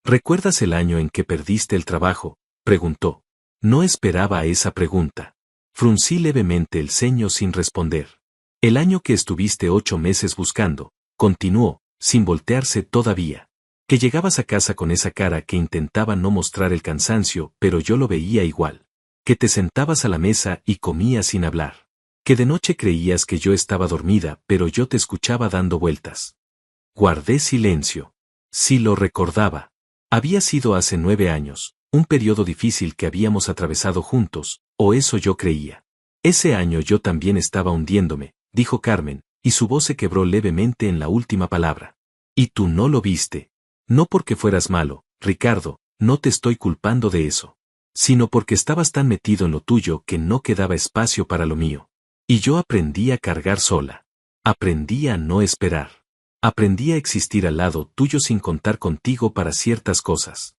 ¿Recuerdas el año en que perdiste el trabajo?, preguntó. No esperaba esa pregunta. Fruncí levemente el ceño sin responder. El año que estuviste 8 meses buscando, continuó, sin voltearse todavía. Que llegabas a casa con esa cara que intentaba no mostrar el cansancio, pero yo lo veía igual. Que te sentabas a la mesa y comías sin hablar. Que de noche creías que yo estaba dormida, pero yo te escuchaba dando vueltas. Guardé silencio. Sí lo recordaba. Había sido hace 9 años, un periodo difícil que habíamos atravesado juntos, o eso yo creía. Ese año yo también estaba hundiéndome, dijo Carmen, y su voz se quebró levemente en la última palabra. Y tú no lo viste. No porque fueras malo, Ricardo, no te estoy culpando de eso. Sino porque estabas tan metido en lo tuyo que no quedaba espacio para lo mío. Y yo aprendí a cargar sola. Aprendí a no esperar. Aprendí a existir al lado tuyo sin contar contigo para ciertas cosas.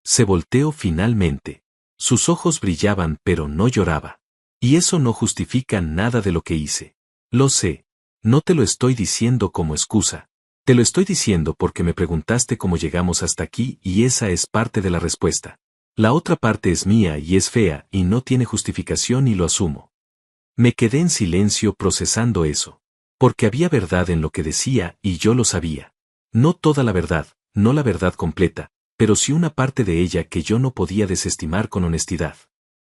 Se volteó finalmente. Sus ojos brillaban pero no lloraba. Y eso no justifica nada de lo que hice. Lo sé. No te lo estoy diciendo como excusa. Te lo estoy diciendo porque me preguntaste cómo llegamos hasta aquí y esa es parte de la respuesta. La otra parte es mía y es fea y no tiene justificación y lo asumo. Me quedé en silencio procesando eso. Porque había verdad en lo que decía y yo lo sabía. No toda la verdad, no la verdad completa, pero sí una parte de ella que yo no podía desestimar con honestidad.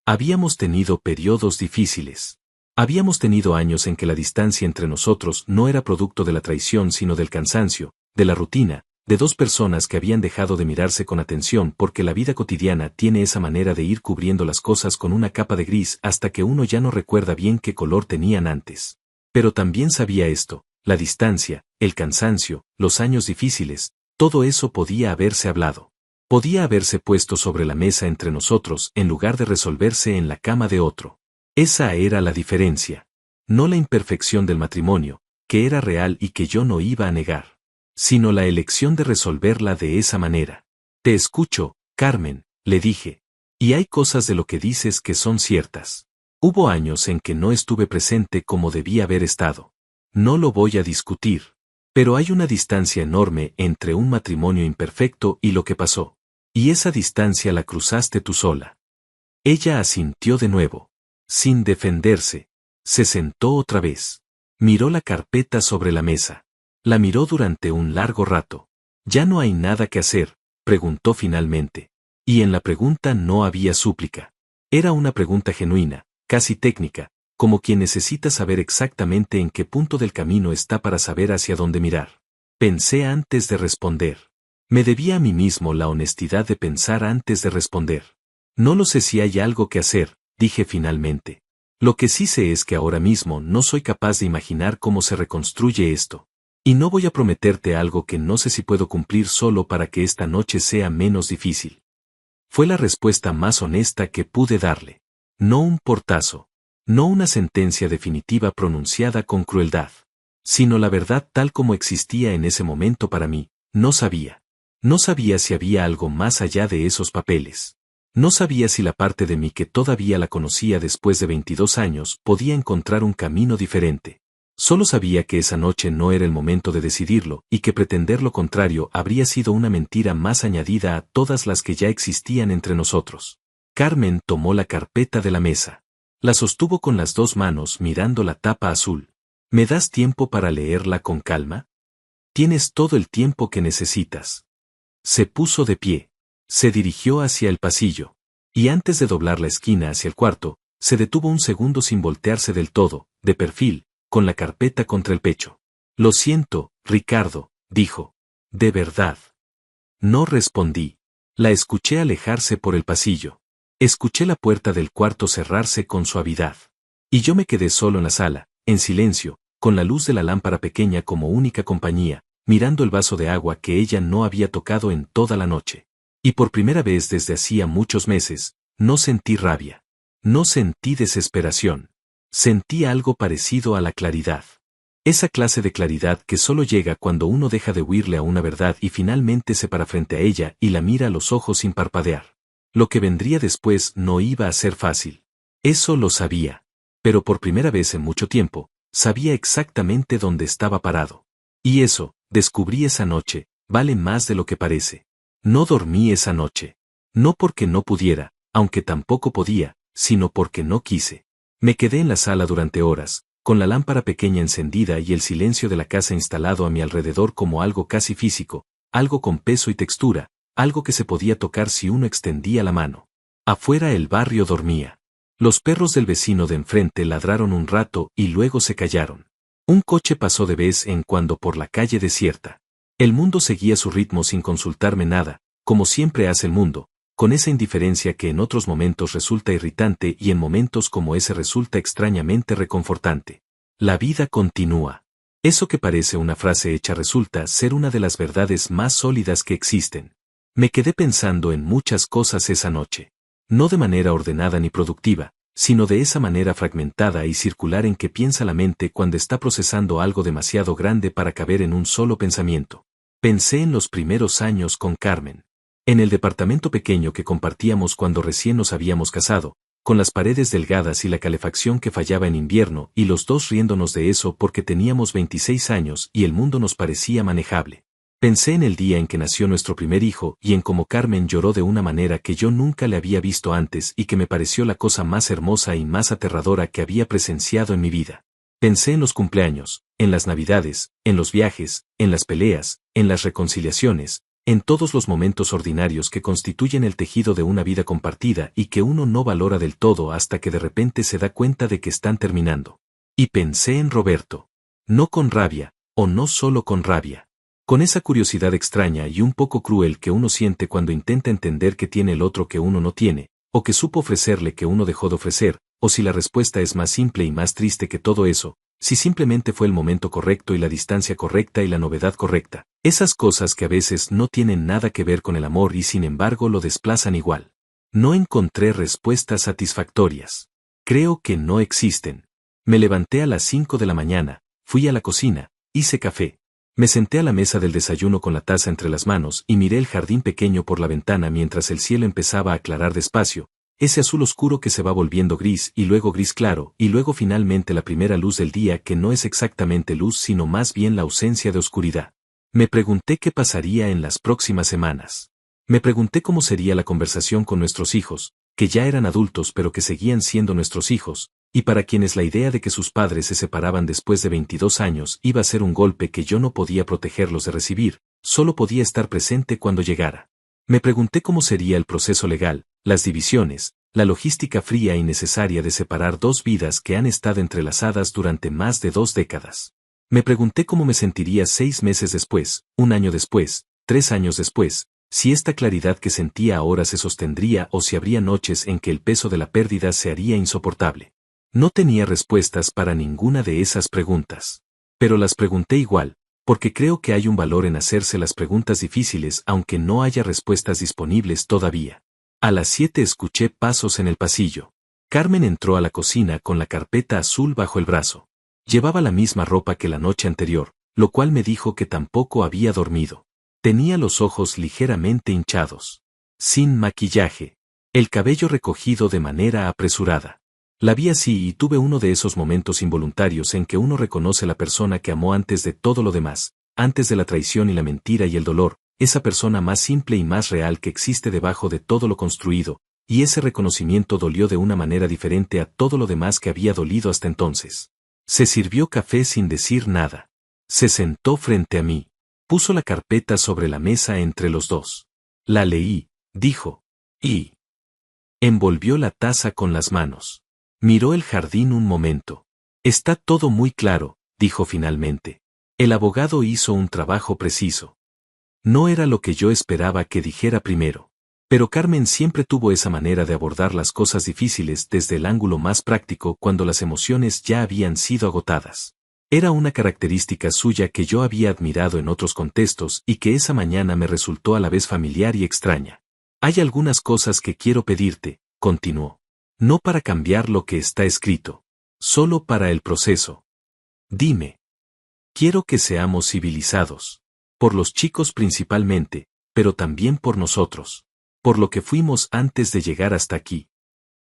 Habíamos tenido periodos difíciles. Habíamos tenido años en que la distancia entre nosotros no era producto de la traición sino del cansancio, de la rutina, de dos personas que habían dejado de mirarse con atención porque la vida cotidiana tiene esa manera de ir cubriendo las cosas con una capa de gris hasta que uno ya no recuerda bien qué color tenían antes. Pero también sabía esto, la distancia, el cansancio, los años difíciles, todo eso podía haberse hablado. Podía haberse puesto sobre la mesa entre nosotros en lugar de resolverse en la cama de otro. Esa era la diferencia. No la imperfección del matrimonio, que era real y que yo no iba a negar. Sino la elección de resolverla de esa manera. Te escucho, Carmen, le dije. Y hay cosas de lo que dices que son ciertas. Hubo años en que no estuve presente como debía haber estado. No lo voy a discutir. Pero hay una distancia enorme entre un matrimonio imperfecto y lo que pasó. Y esa distancia la cruzaste tú sola. Ella asintió de nuevo. Sin defenderse. Se sentó otra vez. Miró la carpeta sobre la mesa. La miró durante un largo rato. ¿Ya no hay nada que hacer?, preguntó finalmente. Y en la pregunta no había súplica. Era una pregunta genuina, casi técnica, como quien necesita saber exactamente en qué punto del camino está para saber hacia dónde mirar. Pensé antes de responder. Me debía a mí mismo la honestidad de pensar antes de responder. No lo sé si hay algo que hacer, dije finalmente. Lo que sí sé es que ahora mismo no soy capaz de imaginar cómo se reconstruye esto. Y no voy a prometerte algo que no sé si puedo cumplir solo para que esta noche sea menos difícil. Fue la respuesta más honesta que pude darle. No un portazo. No una sentencia definitiva pronunciada con crueldad. Sino la verdad tal como existía en ese momento para mí. No sabía. No sabía si había algo más allá de esos papeles. No sabía si la parte de mí que todavía la conocía después de 22 años podía encontrar un camino diferente. Solo sabía que esa noche no era el momento de decidirlo y que pretender lo contrario habría sido una mentira más añadida a todas las que ya existían entre nosotros. Carmen tomó la carpeta de la mesa. La sostuvo con las dos manos mirando la tapa azul. ¿Me das tiempo para leerla con calma? Tienes todo el tiempo que necesitas. Se puso de pie. Se dirigió hacia el pasillo. Y antes de doblar la esquina hacia el cuarto, se detuvo un segundo sin voltearse del todo, de perfil, con la carpeta contra el pecho. Lo siento, Ricardo, dijo. De verdad. No respondí. La escuché alejarse por el pasillo. Escuché la puerta del cuarto cerrarse con suavidad. Y yo me quedé solo en la sala, en silencio, con la luz de la lámpara pequeña como única compañía, mirando el vaso de agua que ella no había tocado en toda la noche. Y por primera vez desde hacía muchos meses, no sentí rabia. No sentí desesperación. Sentí algo parecido a la claridad. Esa clase de claridad que solo llega cuando uno deja de huirle a una verdad y finalmente se para frente a ella y la mira a los ojos sin parpadear. Lo que vendría después no iba a ser fácil. Eso lo sabía. Pero por primera vez en mucho tiempo, sabía exactamente dónde estaba parado. Y eso, descubrí esa noche, vale más de lo que parece. No dormí esa noche. No porque no pudiera, aunque tampoco podía, sino porque no quise. Me quedé en la sala durante horas, con la lámpara pequeña encendida y el silencio de la casa instalado a mi alrededor como algo casi físico, algo con peso y textura, algo que se podía tocar si uno extendía la mano. Afuera el barrio dormía. Los perros del vecino de enfrente ladraron un rato y luego se callaron. Un coche pasó de vez en cuando por la calle desierta. El mundo seguía su ritmo sin consultarme nada, como siempre hace el mundo, con esa indiferencia que en otros momentos resulta irritante y en momentos como ese resulta extrañamente reconfortante. La vida continúa. Eso que parece una frase hecha resulta ser una de las verdades más sólidas que existen. Me quedé pensando en muchas cosas esa noche. No de manera ordenada ni productiva, sino de esa manera fragmentada y circular en que piensa la mente cuando está procesando algo demasiado grande para caber en un solo pensamiento. Pensé en los primeros años con Carmen. En el departamento pequeño que compartíamos cuando recién nos habíamos casado, con las paredes delgadas y la calefacción que fallaba en invierno y los dos riéndonos de eso porque teníamos 26 años y el mundo nos parecía manejable. Pensé en el día en que nació nuestro primer hijo y en cómo Carmen lloró de una manera que yo nunca le había visto antes y que me pareció la cosa más hermosa y más aterradora que había presenciado en mi vida. Pensé en los cumpleaños, en las navidades, en los viajes, en las peleas, en las reconciliaciones, en todos los momentos ordinarios que constituyen el tejido de una vida compartida y que uno no valora del todo hasta que de repente se da cuenta de que están terminando. Y pensé en Roberto. No con rabia, o no solo con rabia. Con esa curiosidad extraña y un poco cruel que uno siente cuando intenta entender que tiene el otro que uno no tiene, o que supo ofrecerle que uno dejó de ofrecer, o si la respuesta es más simple y más triste que todo eso, si simplemente fue el momento correcto y la distancia correcta y la novedad correcta. Esas cosas que a veces no tienen nada que ver con el amor y sin embargo lo desplazan igual. No encontré respuestas satisfactorias. Creo que no existen. Me levanté a las 5 de la mañana, fui a la cocina, hice café. Me senté a la mesa del desayuno con la taza entre las manos y miré el jardín pequeño por la ventana mientras el cielo empezaba a aclarar despacio, ese azul oscuro que se va volviendo gris y luego gris claro y luego finalmente la primera luz del día que no es exactamente luz sino más bien la ausencia de oscuridad. Me pregunté qué pasaría en las próximas semanas. Me pregunté cómo sería la conversación con nuestros hijos, que ya eran adultos pero que seguían siendo nuestros hijos, y para quienes la idea de que sus padres se separaban después de 22 años iba a ser un golpe que yo no podía protegerlos de recibir, solo podía estar presente cuando llegara. Me pregunté cómo sería el proceso legal, las divisiones, la logística fría y necesaria de separar dos vidas que han estado entrelazadas durante más de 2 décadas. Me pregunté cómo me sentiría 6 meses después, 1 año después, 3 años después, si esta claridad que sentía ahora se sostendría o si habría noches en que el peso de la pérdida se haría insoportable. No tenía respuestas para ninguna de esas preguntas. Pero las pregunté igual, porque creo que hay un valor en hacerse las preguntas difíciles aunque no haya respuestas disponibles todavía. A las 7 escuché pasos en el pasillo. Carmen entró a la cocina con la carpeta azul bajo el brazo. Llevaba la misma ropa que la noche anterior, lo cual me dijo que tampoco había dormido. Tenía los ojos ligeramente hinchados. Sin maquillaje. El cabello recogido de manera apresurada. La vi así y tuve uno de esos momentos involuntarios en que uno reconoce la persona que amó antes de todo lo demás, antes de la traición y la mentira y el dolor, esa persona más simple y más real que existe debajo de todo lo construido, y ese reconocimiento dolió de una manera diferente a todo lo demás que había dolido hasta entonces. Se sirvió café sin decir nada. Se sentó frente a mí. Puso la carpeta sobre la mesa entre los dos. La leí, dijo, y envolvió la taza con las manos. Miró el jardín un momento. Está todo muy claro, dijo finalmente. El abogado hizo un trabajo preciso. No era lo que yo esperaba que dijera primero. Pero Carmen siempre tuvo esa manera de abordar las cosas difíciles desde el ángulo más práctico cuando las emociones ya habían sido agotadas. Era una característica suya que yo había admirado en otros contextos y que esa mañana me resultó a la vez familiar y extraña. Hay algunas cosas que quiero pedirte, continuó. No para cambiar lo que está escrito. Solo para el proceso. Dime. Quiero que seamos civilizados. Por los chicos principalmente, pero también por nosotros. Por lo que fuimos antes de llegar hasta aquí.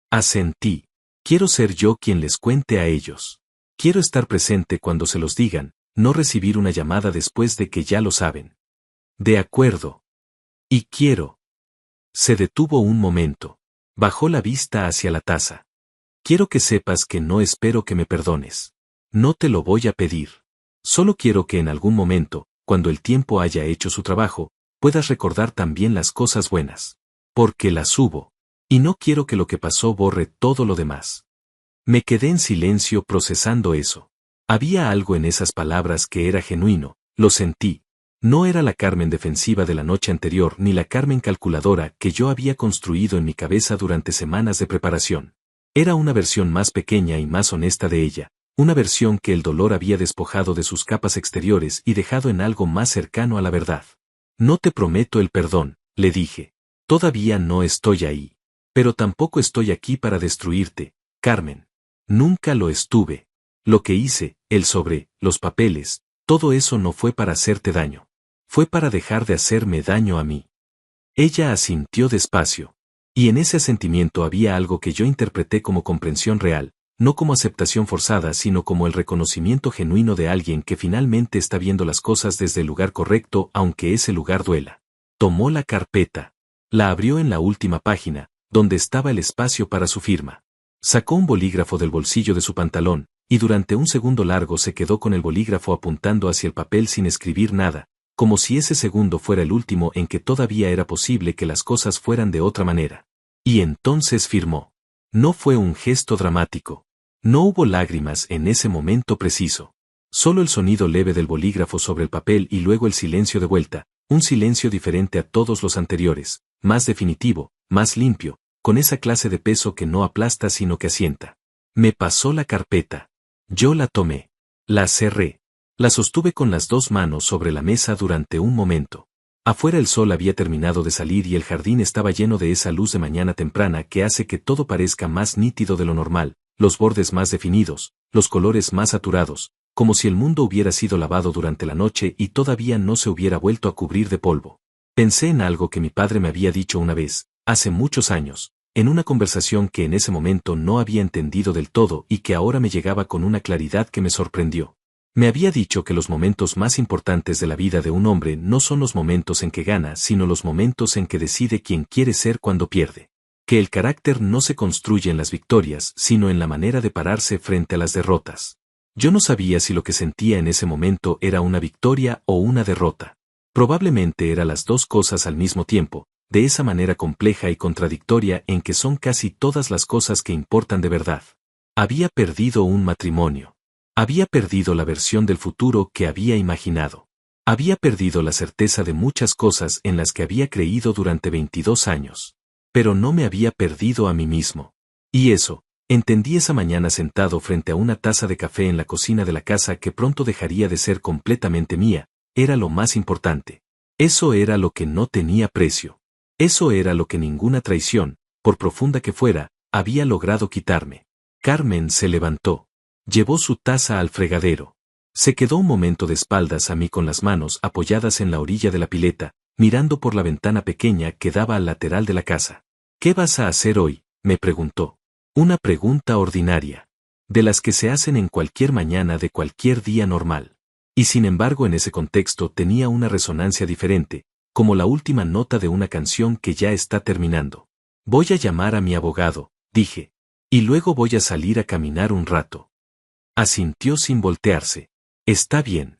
Asentí. Quiero ser yo quien les cuente a ellos. Quiero estar presente cuando se los digan, no recibir una llamada después de que ya lo saben. De acuerdo. Y quiero. Se detuvo un momento. Bajó la vista hacia la taza. Quiero que sepas que no espero que me perdones. No te lo voy a pedir. Solo quiero que en algún momento, cuando el tiempo haya hecho su trabajo, puedas recordar también las cosas buenas. Porque las hubo. Y no quiero que lo que pasó borre todo lo demás. Me quedé en silencio procesando eso. Había algo en esas palabras que era genuino, lo sentí. No era la Carmen defensiva de la noche anterior ni la Carmen calculadora que yo había construido en mi cabeza durante semanas de preparación. Era una versión más pequeña y más honesta de ella, una versión que el dolor había despojado de sus capas exteriores y dejado en algo más cercano a la verdad. No te prometo el perdón, le dije. Todavía no estoy ahí. Pero tampoco estoy aquí para destruirte, Carmen. Nunca lo estuve. Lo que hice, el sobre, los papeles, todo eso no fue para hacerte daño. Fue para dejar de hacerme daño a mí. Ella asintió despacio. Y en ese asentimiento había algo que yo interpreté como comprensión real, no como aceptación forzada, sino como el reconocimiento genuino de alguien que finalmente está viendo las cosas desde el lugar correcto, aunque ese lugar duela. Tomó la carpeta. La abrió en la última página, donde estaba el espacio para su firma. Sacó un bolígrafo del bolsillo de su pantalón, y durante un segundo largo se quedó con el bolígrafo apuntando hacia el papel sin escribir nada, como si ese segundo fuera el último en que todavía era posible que las cosas fueran de otra manera. Y entonces firmó. No fue un gesto dramático. No hubo lágrimas en ese momento preciso. Solo el sonido leve del bolígrafo sobre el papel y luego el silencio de vuelta, un silencio diferente a todos los anteriores, más definitivo, más limpio, con esa clase de peso que no aplasta sino que asienta. Me pasó la carpeta. Yo la tomé. La cerré. La sostuve con las dos manos sobre la mesa durante un momento. Afuera el sol había terminado de salir y el jardín estaba lleno de esa luz de mañana temprana que hace que todo parezca más nítido de lo normal, los bordes más definidos, los colores más saturados, como si el mundo hubiera sido lavado durante la noche y todavía no se hubiera vuelto a cubrir de polvo. Pensé en algo que mi padre me había dicho una vez, hace muchos años, en una conversación que en ese momento no había entendido del todo y que ahora me llegaba con una claridad que me sorprendió. Me había dicho que los momentos más importantes de la vida de un hombre no son los momentos en que gana, sino los momentos en que decide quién quiere ser cuando pierde. Que el carácter no se construye en las victorias, sino en la manera de pararse frente a las derrotas. Yo no sabía si lo que sentía en ese momento era una victoria o una derrota. Probablemente eran las dos cosas al mismo tiempo, de esa manera compleja y contradictoria en que son casi todas las cosas que importan de verdad. Había perdido un matrimonio. Había perdido la versión del futuro que había imaginado. Había perdido la certeza de muchas cosas en las que había creído durante 22 años. Pero no me había perdido a mí mismo. Y eso, entendí esa mañana sentado frente a una taza de café en la cocina de la casa que pronto dejaría de ser completamente mía, era lo más importante. Eso era lo que no tenía precio. Eso era lo que ninguna traición, por profunda que fuera, había logrado quitarme. Carmen se levantó. Llevó su taza al fregadero. Se quedó un momento de espaldas a mí con las manos apoyadas en la orilla de la pileta, mirando por la ventana pequeña que daba al lateral de la casa. ¿Qué vas a hacer hoy?, me preguntó. Una pregunta ordinaria. De las que se hacen en cualquier mañana de cualquier día normal. Y sin embargo en ese contexto tenía una resonancia diferente, como la última nota de una canción que ya está terminando. Voy a llamar a mi abogado, dije. Y luego voy a salir a caminar un rato. Asintió sin voltearse. Está bien.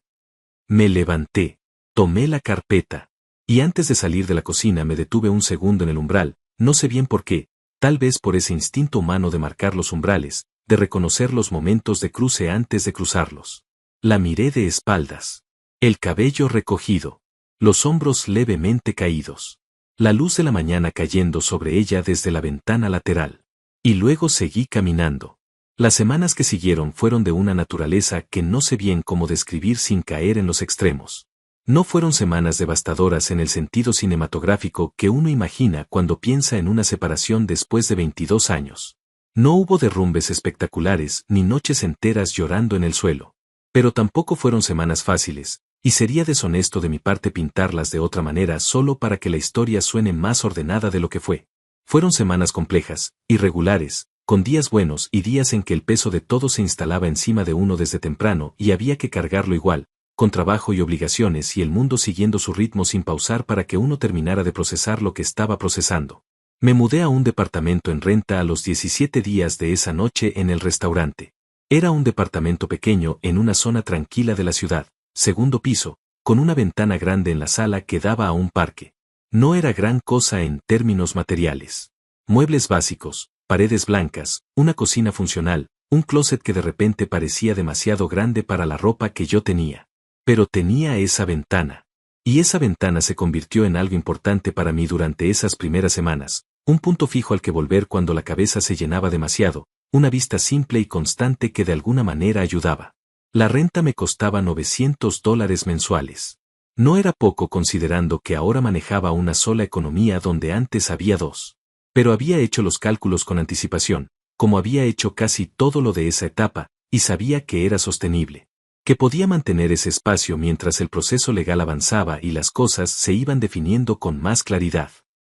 Me levanté, tomé la carpeta, y antes de salir de la cocina me detuve un segundo en el umbral, no sé bien por qué, tal vez por ese instinto humano de marcar los umbrales, de reconocer los momentos de cruce antes de cruzarlos. La miré de espaldas. El cabello recogido, los hombros levemente caídos, la luz de la mañana cayendo sobre ella desde la ventana lateral. Y luego seguí caminando. Las semanas que siguieron fueron de una naturaleza que no sé bien cómo describir sin caer en los extremos. No fueron semanas devastadoras en el sentido cinematográfico que uno imagina cuando piensa en una separación después de 22 años. No hubo derrumbes espectaculares ni noches enteras llorando en el suelo. Pero tampoco fueron semanas fáciles, y sería deshonesto de mi parte pintarlas de otra manera solo para que la historia suene más ordenada de lo que fue. Fueron semanas complejas, irregulares, con días buenos y días en que el peso de todo se instalaba encima de uno desde temprano y había que cargarlo igual, con trabajo y obligaciones y el mundo siguiendo su ritmo sin pausar para que uno terminara de procesar lo que estaba procesando. Me mudé a un departamento en renta a los 17 días de esa noche en el restaurante. Era un departamento pequeño en una zona tranquila de la ciudad, segundo piso, con una ventana grande en la sala que daba a un parque. No era gran cosa en términos materiales. Muebles básicos, paredes blancas, una cocina funcional, un closet que de repente parecía demasiado grande para la ropa que yo tenía. Pero tenía esa ventana. Y esa ventana se convirtió en algo importante para mí durante esas primeras semanas, un punto fijo al que volver cuando la cabeza se llenaba demasiado, una vista simple y constante que de alguna manera ayudaba. La renta me costaba $900 mensuales. No era poco considerando que ahora manejaba una sola economía donde antes había dos. Pero había hecho los cálculos con anticipación, como había hecho casi todo lo de esa etapa, y sabía que era sostenible. Que podía mantener ese espacio mientras el proceso legal avanzaba y las cosas se iban definiendo con más claridad.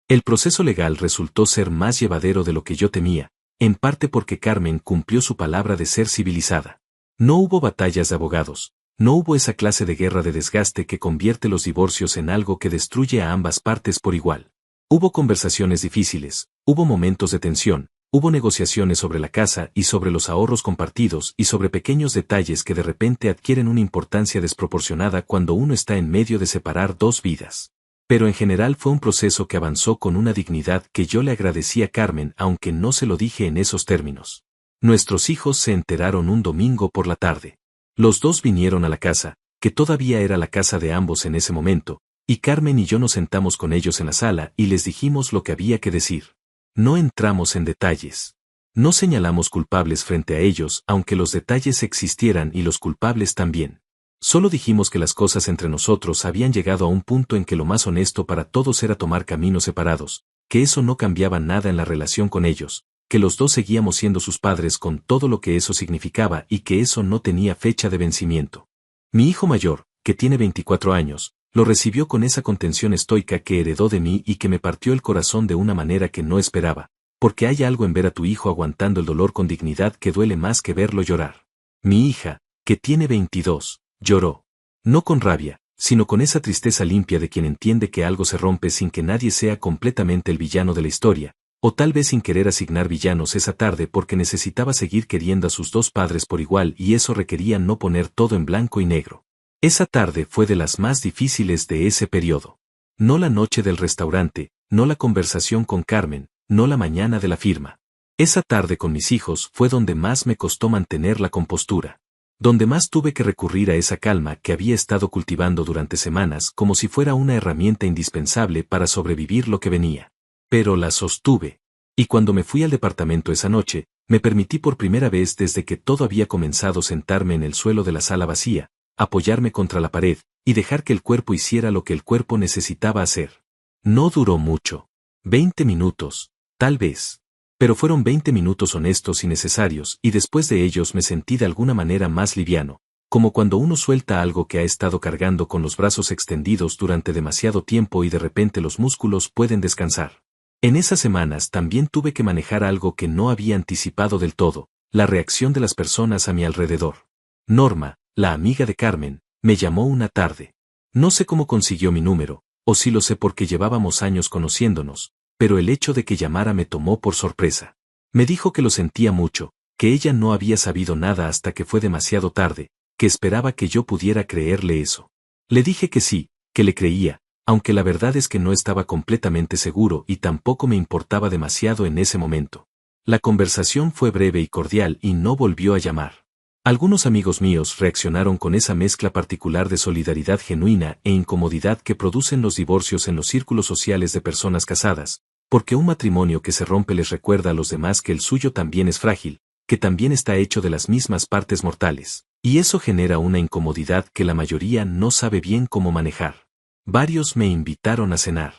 El proceso legal resultó ser más llevadero de lo que yo temía, en parte porque Carmen cumplió su palabra de ser civilizada. No hubo batallas de abogados, no hubo esa clase de guerra de desgaste que convierte los divorcios en algo que destruye a ambas partes por igual. Hubo conversaciones difíciles, hubo momentos de tensión, hubo negociaciones sobre la casa y sobre los ahorros compartidos y sobre pequeños detalles que de repente adquieren una importancia desproporcionada cuando uno está en medio de separar dos vidas. Pero en general fue un proceso que avanzó con una dignidad que yo le agradecí a Carmen aunque no se lo dije en esos términos. Nuestros hijos se enteraron un domingo por la tarde. Los dos vinieron a la casa, que todavía era la casa de ambos en ese momento, y Carmen y yo nos sentamos con ellos en la sala y les dijimos lo que había que decir. No entramos en detalles. No señalamos culpables frente a ellos aunque los detalles existieran y los culpables también. Solo dijimos que las cosas entre nosotros habían llegado a un punto en que lo más honesto para todos era tomar caminos separados, que eso no cambiaba nada en la relación con ellos, que los dos seguíamos siendo sus padres con todo lo que eso significaba y que eso no tenía fecha de vencimiento. Mi hijo mayor, que tiene 24 años, lo recibió con esa contención estoica que heredó de mí y que me partió el corazón de una manera que no esperaba, porque hay algo en ver a tu hijo aguantando el dolor con dignidad que duele más que verlo llorar. Mi hija, que tiene 22, lloró. No con rabia, sino con esa tristeza limpia de quien entiende que algo se rompe sin que nadie sea completamente el villano de la historia, o tal vez sin querer asignar villanos esa tarde porque necesitaba seguir queriendo a sus dos padres por igual y eso requería no poner todo en blanco y negro. Esa tarde fue de las más difíciles de ese periodo. No la noche del restaurante, no la conversación con Carmen, no la mañana de la firma. Esa tarde con mis hijos fue donde más me costó mantener la compostura. Donde más tuve que recurrir a esa calma que había estado cultivando durante semanas como si fuera una herramienta indispensable para sobrevivir lo que venía. Pero la sostuve. Y cuando me fui al departamento esa noche, me permití por primera vez desde que todo había comenzado sentarme en el suelo de la sala vacía, apoyarme contra la pared, y dejar que el cuerpo hiciera lo que el cuerpo necesitaba hacer. No duró mucho. 20 minutos, tal vez. Pero fueron 20 minutos honestos y necesarios y después de ellos me sentí de alguna manera más liviano, como cuando uno suelta algo que ha estado cargando con los brazos extendidos durante demasiado tiempo y de repente los músculos pueden descansar. En esas semanas también tuve que manejar algo que no había anticipado del todo, la reacción de las personas a mi alrededor. Norma, la amiga de Carmen, me llamó una tarde. No sé cómo consiguió mi número, o si lo sé porque llevábamos años conociéndonos, pero el hecho de que llamara me tomó por sorpresa. Me dijo que lo sentía mucho, que ella no había sabido nada hasta que fue demasiado tarde, que esperaba que yo pudiera creerle eso. Le dije que sí, que le creía, aunque la verdad es que no estaba completamente seguro y tampoco me importaba demasiado en ese momento. La conversación fue breve y cordial y no volvió a llamar. Algunos amigos míos reaccionaron con esa mezcla particular de solidaridad genuina e incomodidad que producen los divorcios en los círculos sociales de personas casadas, porque un matrimonio que se rompe les recuerda a los demás que el suyo también es frágil, que también está hecho de las mismas partes mortales, y eso genera una incomodidad que la mayoría no sabe bien cómo manejar. Varios me invitaron a cenar.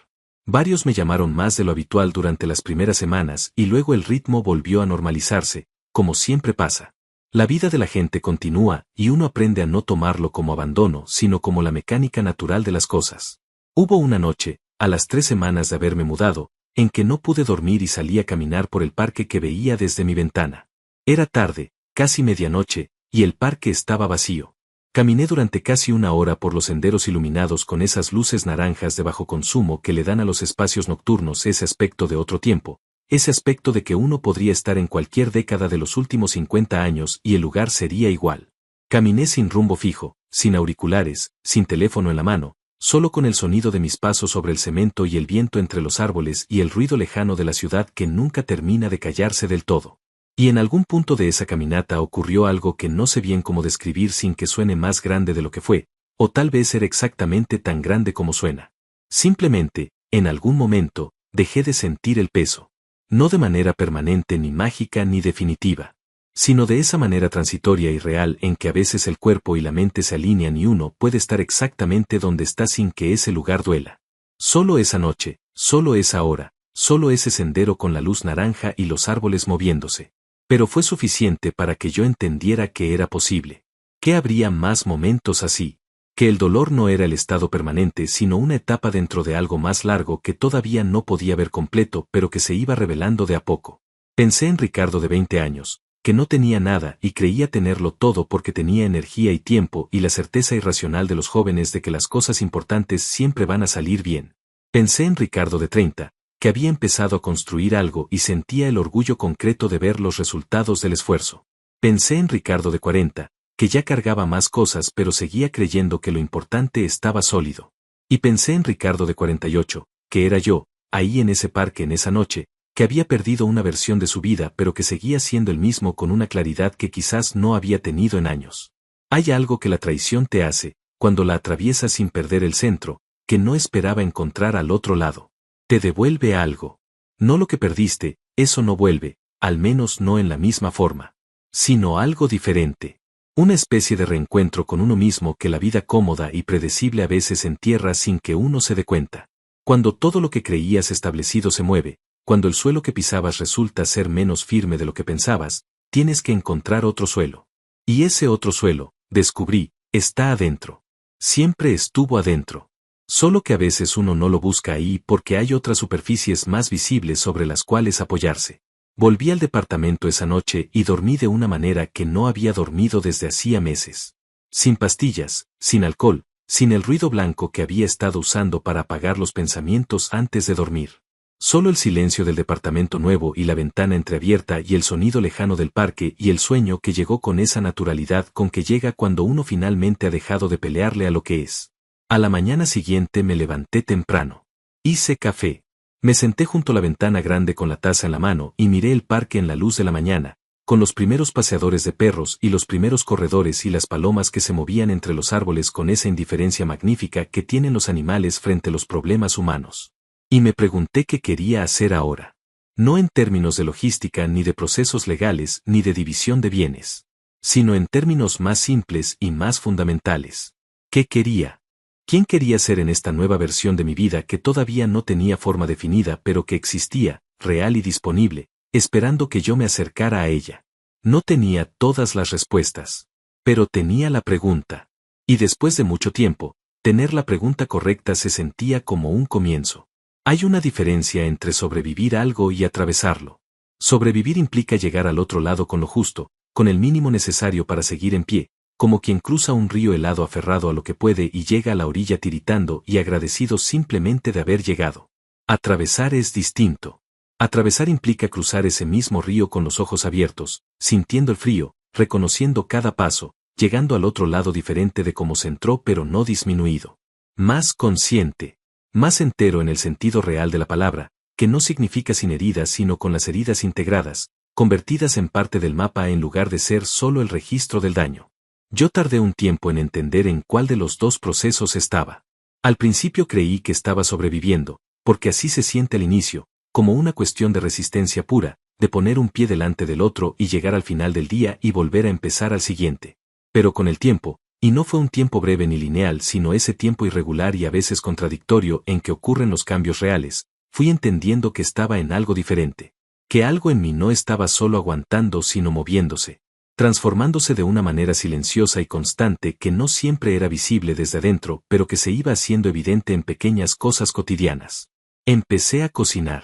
Varios me llamaron más de lo habitual durante las primeras semanas y luego el ritmo volvió a normalizarse, como siempre pasa. La vida de la gente continúa y uno aprende a no tomarlo como abandono sino como la mecánica natural de las cosas. Hubo una noche, a las 3 semanas de haberme mudado, en que no pude dormir y salí a caminar por el parque que veía desde mi ventana. Era tarde, casi medianoche, y el parque estaba vacío. Caminé durante casi una hora por los senderos iluminados con esas luces naranjas de bajo consumo que le dan a los espacios nocturnos ese aspecto de otro tiempo, ese aspecto de que uno podría estar en cualquier década de los últimos 50 años y el lugar sería igual. Caminé sin rumbo fijo, sin auriculares, sin teléfono en la mano, solo con el sonido de mis pasos sobre el cemento y el viento entre los árboles y el ruido lejano de la ciudad que nunca termina de callarse del todo. Y en algún punto de esa caminata ocurrió algo que no sé bien cómo describir sin que suene más grande de lo que fue, o tal vez era exactamente tan grande como suena. Simplemente, en algún momento, dejé de sentir el peso. No de manera permanente ni mágica ni definitiva, sino de esa manera transitoria y real en que a veces el cuerpo y la mente se alinean y uno puede estar exactamente donde está sin que ese lugar duela. Solo esa noche, solo esa hora, solo ese sendero con la luz naranja y los árboles moviéndose. Pero fue suficiente para que yo entendiera que era posible. Que habría más momentos así. Que el dolor no era el estado permanente sino una etapa dentro de algo más largo que todavía no podía ver completo pero que se iba revelando de a poco. Pensé en Ricardo de 20 años, que no tenía nada y creía tenerlo todo porque tenía energía y tiempo y la certeza irracional de los jóvenes de que las cosas importantes siempre van a salir bien. Pensé en Ricardo de 30, que había empezado a construir algo y sentía el orgullo concreto de ver los resultados del esfuerzo. Pensé en Ricardo de 40, que ya cargaba más cosas pero seguía creyendo que lo importante estaba sólido. Y pensé en Ricardo de 48, que era yo, ahí en ese parque en esa noche, que había perdido una versión de su vida pero que seguía siendo el mismo con una claridad que quizás no había tenido en años. Hay algo que la traición te hace, cuando la atraviesas sin perder el centro, que no esperaba encontrar al otro lado. Te devuelve algo. No lo que perdiste, eso no vuelve, al menos no en la misma forma. Sino algo diferente. Una especie de reencuentro con uno mismo que la vida cómoda y predecible a veces entierra sin que uno se dé cuenta. Cuando todo lo que creías establecido se mueve, cuando el suelo que pisabas resulta ser menos firme de lo que pensabas, tienes que encontrar otro suelo. Y ese otro suelo, descubrí, está adentro. Siempre estuvo adentro. Solo que a veces uno no lo busca ahí porque hay otras superficies más visibles sobre las cuales apoyarse. Volví al departamento esa noche y dormí de una manera que no había dormido desde hacía meses. Sin pastillas, sin alcohol, sin el ruido blanco que había estado usando para apagar los pensamientos antes de dormir. Solo el silencio del departamento nuevo y la ventana entreabierta y el sonido lejano del parque y el sueño que llegó con esa naturalidad con que llega cuando uno finalmente ha dejado de pelearle a lo que es. A la mañana siguiente me levanté temprano. Hice café. Me senté junto a la ventana grande con la taza en la mano y miré el parque en la luz de la mañana, con los primeros paseadores de perros y los primeros corredores y las palomas que se movían entre los árboles con esa indiferencia magnífica que tienen los animales frente a los problemas humanos. Y me pregunté qué quería hacer ahora. No en términos de logística ni de procesos legales ni de división de bienes, sino en términos más simples y más fundamentales. ¿Qué quería? ¿Quién quería ser en esta nueva versión de mi vida que todavía no tenía forma definida pero que existía, real y disponible, esperando que yo me acercara a ella? No tenía todas las respuestas, pero tenía la pregunta. Y después de mucho tiempo, tener la pregunta correcta se sentía como un comienzo. Hay una diferencia entre sobrevivir algo y atravesarlo. Sobrevivir implica llegar al otro lado con lo justo, con el mínimo necesario para seguir en pie, como quien cruza un río helado aferrado a lo que puede y llega a la orilla tiritando y agradecido simplemente de haber llegado. Atravesar es distinto. Atravesar implica cruzar ese mismo río con los ojos abiertos, sintiendo el frío, reconociendo cada paso, llegando al otro lado diferente de cómo se entró pero no disminuido. Más consciente. Más entero en el sentido real de la palabra, que no significa sin heridas sino con las heridas integradas, convertidas en parte del mapa en lugar de ser solo el registro del daño. Yo tardé un tiempo en entender en cuál de los dos procesos estaba. Al principio creí que estaba sobreviviendo, porque así se siente al inicio, como una cuestión de resistencia pura, de poner un pie delante del otro y llegar al final del día y volver a empezar al siguiente. Pero con el tiempo, y no fue un tiempo breve ni lineal sino ese tiempo irregular y a veces contradictorio en que ocurren los cambios reales, fui entendiendo que estaba en algo diferente. Que algo en mí no estaba solo aguantando sino moviéndose. Transformándose de una manera silenciosa y constante que no siempre era visible desde adentro, pero que se iba haciendo evidente en pequeñas cosas cotidianas. Empecé a cocinar.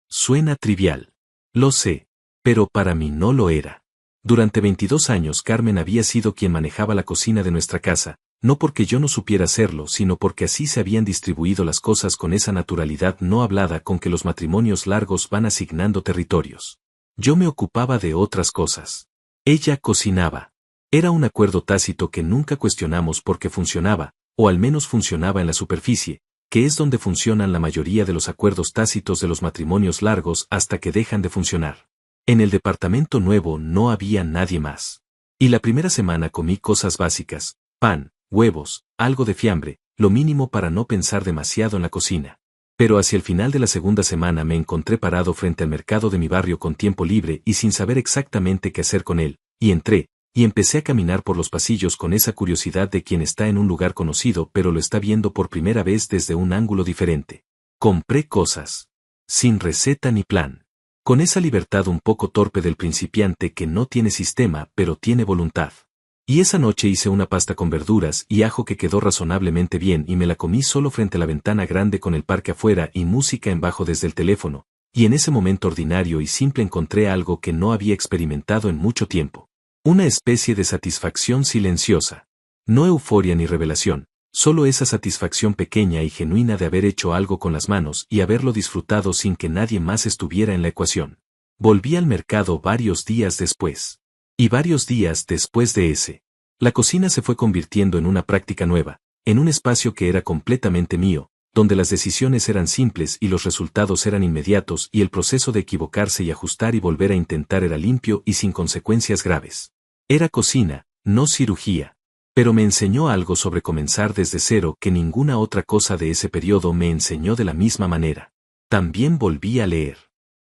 Suena trivial. Lo sé, pero para mí no lo era. Durante 22 años Carmen había sido quien manejaba la cocina de nuestra casa, no porque yo no supiera hacerlo, sino porque así se habían distribuido las cosas con esa naturalidad no hablada con que los matrimonios largos van asignando territorios. Yo me ocupaba de otras cosas. Ella cocinaba. Era un acuerdo tácito que nunca cuestionamos porque funcionaba, o al menos funcionaba en la superficie, que es donde funcionan la mayoría de los acuerdos tácitos de los matrimonios largos hasta que dejan de funcionar. En el departamento nuevo no había nadie más. Y la primera semana comí cosas básicas, pan, huevos, algo de fiambre, lo mínimo para no pensar demasiado en la cocina. Pero hacia el final de la segunda semana me encontré parado frente al mercado de mi barrio con tiempo libre y sin saber exactamente qué hacer con él, y entré, y empecé a caminar por los pasillos con esa curiosidad de quien está en un lugar conocido pero lo está viendo por primera vez desde un ángulo diferente. Compré cosas. Sin receta ni plan. Con esa libertad un poco torpe del principiante que no tiene sistema pero tiene voluntad. Y esa noche hice una pasta con verduras y ajo que quedó razonablemente bien y me la comí solo frente a la ventana grande con el parque afuera y música en bajo desde el teléfono, y en ese momento ordinario y simple encontré algo que no había experimentado en mucho tiempo. Una especie de satisfacción silenciosa. No euforia ni revelación, solo esa satisfacción pequeña y genuina de haber hecho algo con las manos y haberlo disfrutado sin que nadie más estuviera en la ecuación. Volví al mercado varios días después. Y varios días después de ese. La cocina se fue convirtiendo en una práctica nueva, en un espacio que era completamente mío, donde las decisiones eran simples y los resultados eran inmediatos y el proceso de equivocarse y ajustar y volver a intentar era limpio y sin consecuencias graves. Era cocina, no cirugía. Pero me enseñó algo sobre comenzar desde cero que ninguna otra cosa de ese periodo me enseñó de la misma manera. También volví a leer.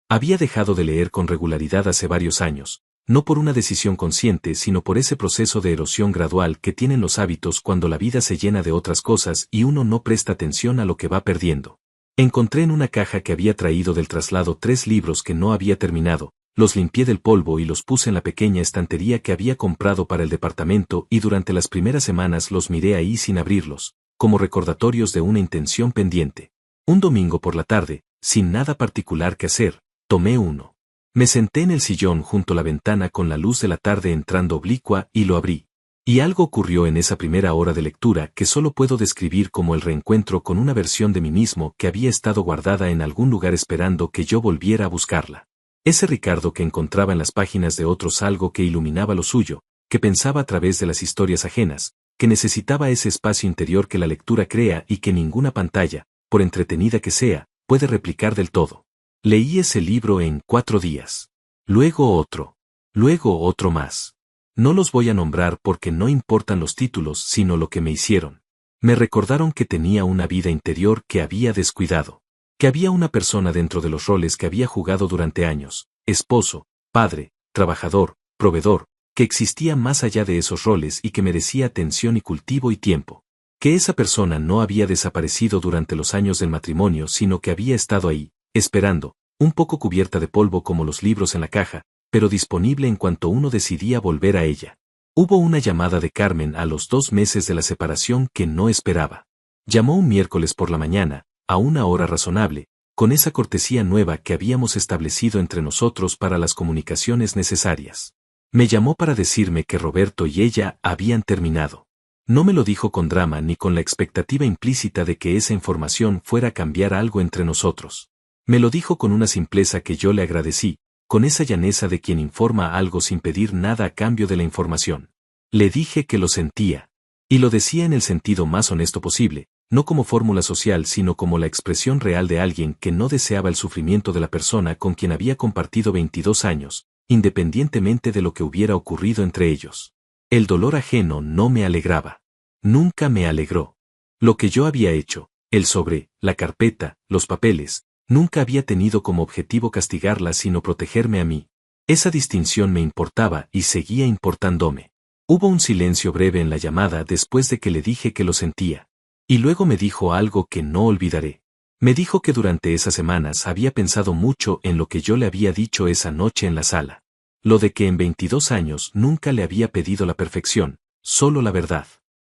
Había dejado de leer con regularidad hace varios años, no por una decisión consciente sino por ese proceso de erosión gradual que tienen los hábitos cuando la vida se llena de otras cosas y uno no presta atención a lo que va perdiendo. Encontré en una caja que había traído del traslado 3 libros que no había terminado, los limpié del polvo y los puse en la pequeña estantería que había comprado para el departamento y durante las primeras semanas los miré ahí sin abrirlos, como recordatorios de una intención pendiente. Un domingo por la tarde, sin nada particular que hacer, tomé uno. Me senté en el sillón junto a la ventana con la luz de la tarde entrando oblicua y lo abrí. Y algo ocurrió en esa primera hora de lectura que solo puedo describir como el reencuentro con una versión de mí mismo que había estado guardada en algún lugar esperando que yo volviera a buscarla. Ese Ricardo que encontraba en las páginas de otros algo que iluminaba lo suyo, que pensaba a través de las historias ajenas, que necesitaba ese espacio interior que la lectura crea y que ninguna pantalla, por entretenida que sea, puede replicar del todo. Leí ese libro en 4 días. Luego otro más. No los voy a nombrar porque no importan los títulos sino lo que me hicieron. Me recordaron que tenía una vida interior que había descuidado. Que había una persona dentro de los roles que había jugado durante años, esposo, padre, trabajador, proveedor, que existía más allá de esos roles y que merecía atención y cultivo y tiempo. Que esa persona no había desaparecido durante los años del matrimonio sino que había estado ahí, esperando, un poco cubierta de polvo como los libros en la caja, pero disponible en cuanto uno decidía volver a ella. Hubo una llamada de Carmen a los 2 meses de la separación que no esperaba. Llamó un miércoles por la mañana, a una hora razonable, con esa cortesía nueva que habíamos establecido entre nosotros para las comunicaciones necesarias. Me llamó para decirme que Roberto y ella habían terminado. No me lo dijo con drama ni con la expectativa implícita de que esa información fuera a cambiar algo entre nosotros. Me lo dijo con una simpleza que yo le agradecí, con esa llaneza de quien informa algo sin pedir nada a cambio de la información. Le dije que lo sentía. Y lo decía en el sentido más honesto posible, no como fórmula social sino como la expresión real de alguien que no deseaba el sufrimiento de la persona con quien había compartido 22 años, independientemente de lo que hubiera ocurrido entre ellos. El dolor ajeno no me alegraba. Nunca me alegró. Lo que yo había hecho, el sobre, la carpeta, los papeles, nunca había tenido como objetivo castigarla sino protegerme a mí. Esa distinción me importaba y seguía importándome. Hubo un silencio breve en la llamada después de que le dije que lo sentía. Y luego me dijo algo que no olvidaré. Me dijo que durante esas semanas había pensado mucho en lo que yo le había dicho esa noche en la sala. Lo de que en 22 años nunca le había pedido la perfección, solo la verdad.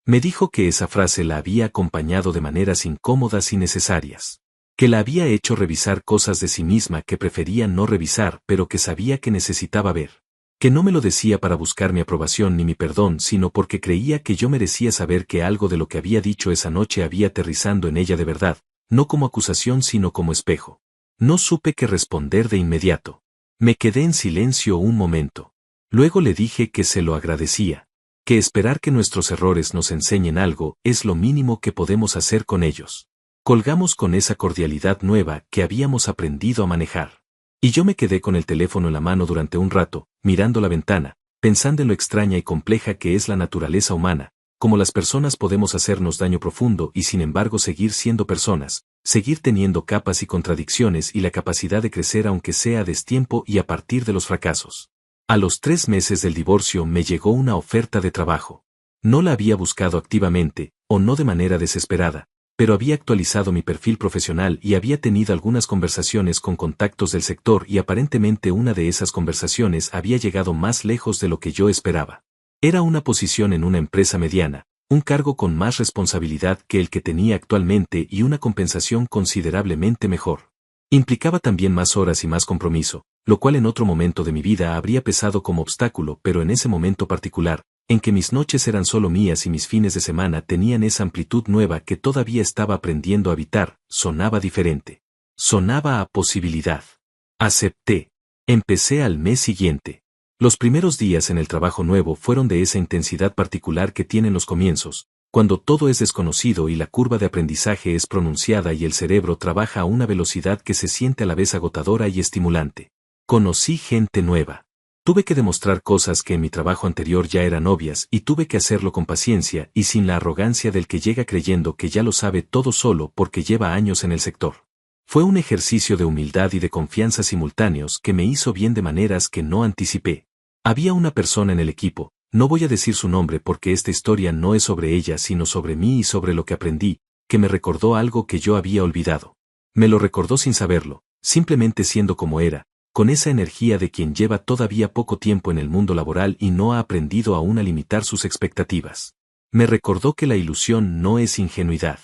Me dijo que esa frase la había acompañado de maneras incómodas y necesarias. Que la había hecho revisar cosas de sí misma que prefería no revisar pero que sabía que necesitaba ver. Que no me lo decía para buscar mi aprobación ni mi perdón, sino porque creía que yo merecía saber que algo de lo que había dicho esa noche había aterrizando en ella de verdad, no como acusación sino como espejo. No supe qué responder de inmediato. Me quedé en silencio un momento. Luego le dije que se lo agradecía, que esperar que nuestros errores nos enseñen algo es lo mínimo que podemos hacer con ellos. Colgamos con esa cordialidad nueva que habíamos aprendido a manejar. Y yo me quedé con el teléfono en la mano durante un rato, mirando la ventana, pensando en lo extraña y compleja que es la naturaleza humana, cómo las personas podemos hacernos daño profundo y sin embargo seguir siendo personas, seguir teniendo capas y contradicciones y la capacidad de crecer aunque sea a destiempo y a partir de los fracasos. A los 3 meses del divorcio me llegó una oferta de trabajo. No la había buscado activamente, o no de manera desesperada, pero había actualizado mi perfil profesional y había tenido algunas conversaciones con contactos del sector y aparentemente una de esas conversaciones había llegado más lejos de lo que yo esperaba. Era una posición en una empresa mediana, un cargo con más responsabilidad que el que tenía actualmente y una compensación considerablemente mejor. Implicaba también más horas y más compromiso, lo cual en otro momento de mi vida habría pesado como obstáculo, pero en ese momento particular, en que mis noches eran solo mías y mis fines de semana tenían esa amplitud nueva que todavía estaba aprendiendo a habitar, sonaba diferente. Sonaba a posibilidad. Acepté. Empecé al mes siguiente. Los primeros días en el trabajo nuevo fueron de esa intensidad particular que tienen los comienzos, cuando todo es desconocido y la curva de aprendizaje es pronunciada y el cerebro trabaja a una velocidad que se siente a la vez agotadora y estimulante. Conocí gente nueva. Tuve que demostrar cosas que en mi trabajo anterior ya eran obvias y tuve que hacerlo con paciencia y sin la arrogancia del que llega creyendo que ya lo sabe todo solo porque lleva años en el sector. Fue un ejercicio de humildad y de confianza simultáneos que me hizo bien de maneras que no anticipé. Había una persona en el equipo, no voy a decir su nombre porque esta historia no es sobre ella sino sobre mí y sobre lo que aprendí, que me recordó algo que yo había olvidado. Me lo recordó sin saberlo, simplemente siendo como era, con esa energía de quien lleva todavía poco tiempo en el mundo laboral y no ha aprendido aún a limitar sus expectativas. Me recordó que la ilusión no es ingenuidad.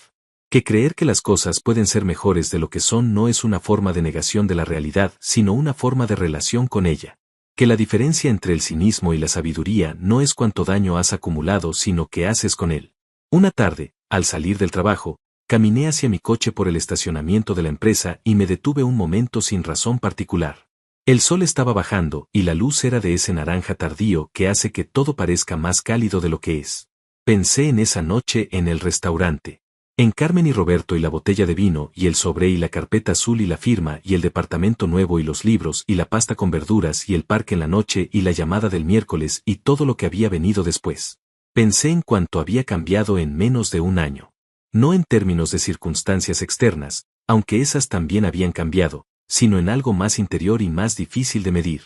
Que creer que las cosas pueden ser mejores de lo que son no es una forma de negación de la realidad, sino una forma de relación con ella. Que la diferencia entre el cinismo y la sabiduría no es cuánto daño has acumulado sino qué haces con él. Una tarde, al salir del trabajo, caminé hacia mi coche por el estacionamiento de la empresa y me detuve un momento sin razón particular. El sol estaba bajando y la luz era de ese naranja tardío que hace que todo parezca más cálido de lo que es. Pensé en esa noche en el restaurante. En Carmen y Roberto y la botella de vino y el sobre y la carpeta azul y la firma y el departamento nuevo y los libros y la pasta con verduras y el parque en la noche y la llamada del miércoles y todo lo que había venido después. Pensé en cuánto había cambiado en menos de un año. No en términos de circunstancias externas, aunque esas también habían cambiado, sino en algo más interior y más difícil de medir.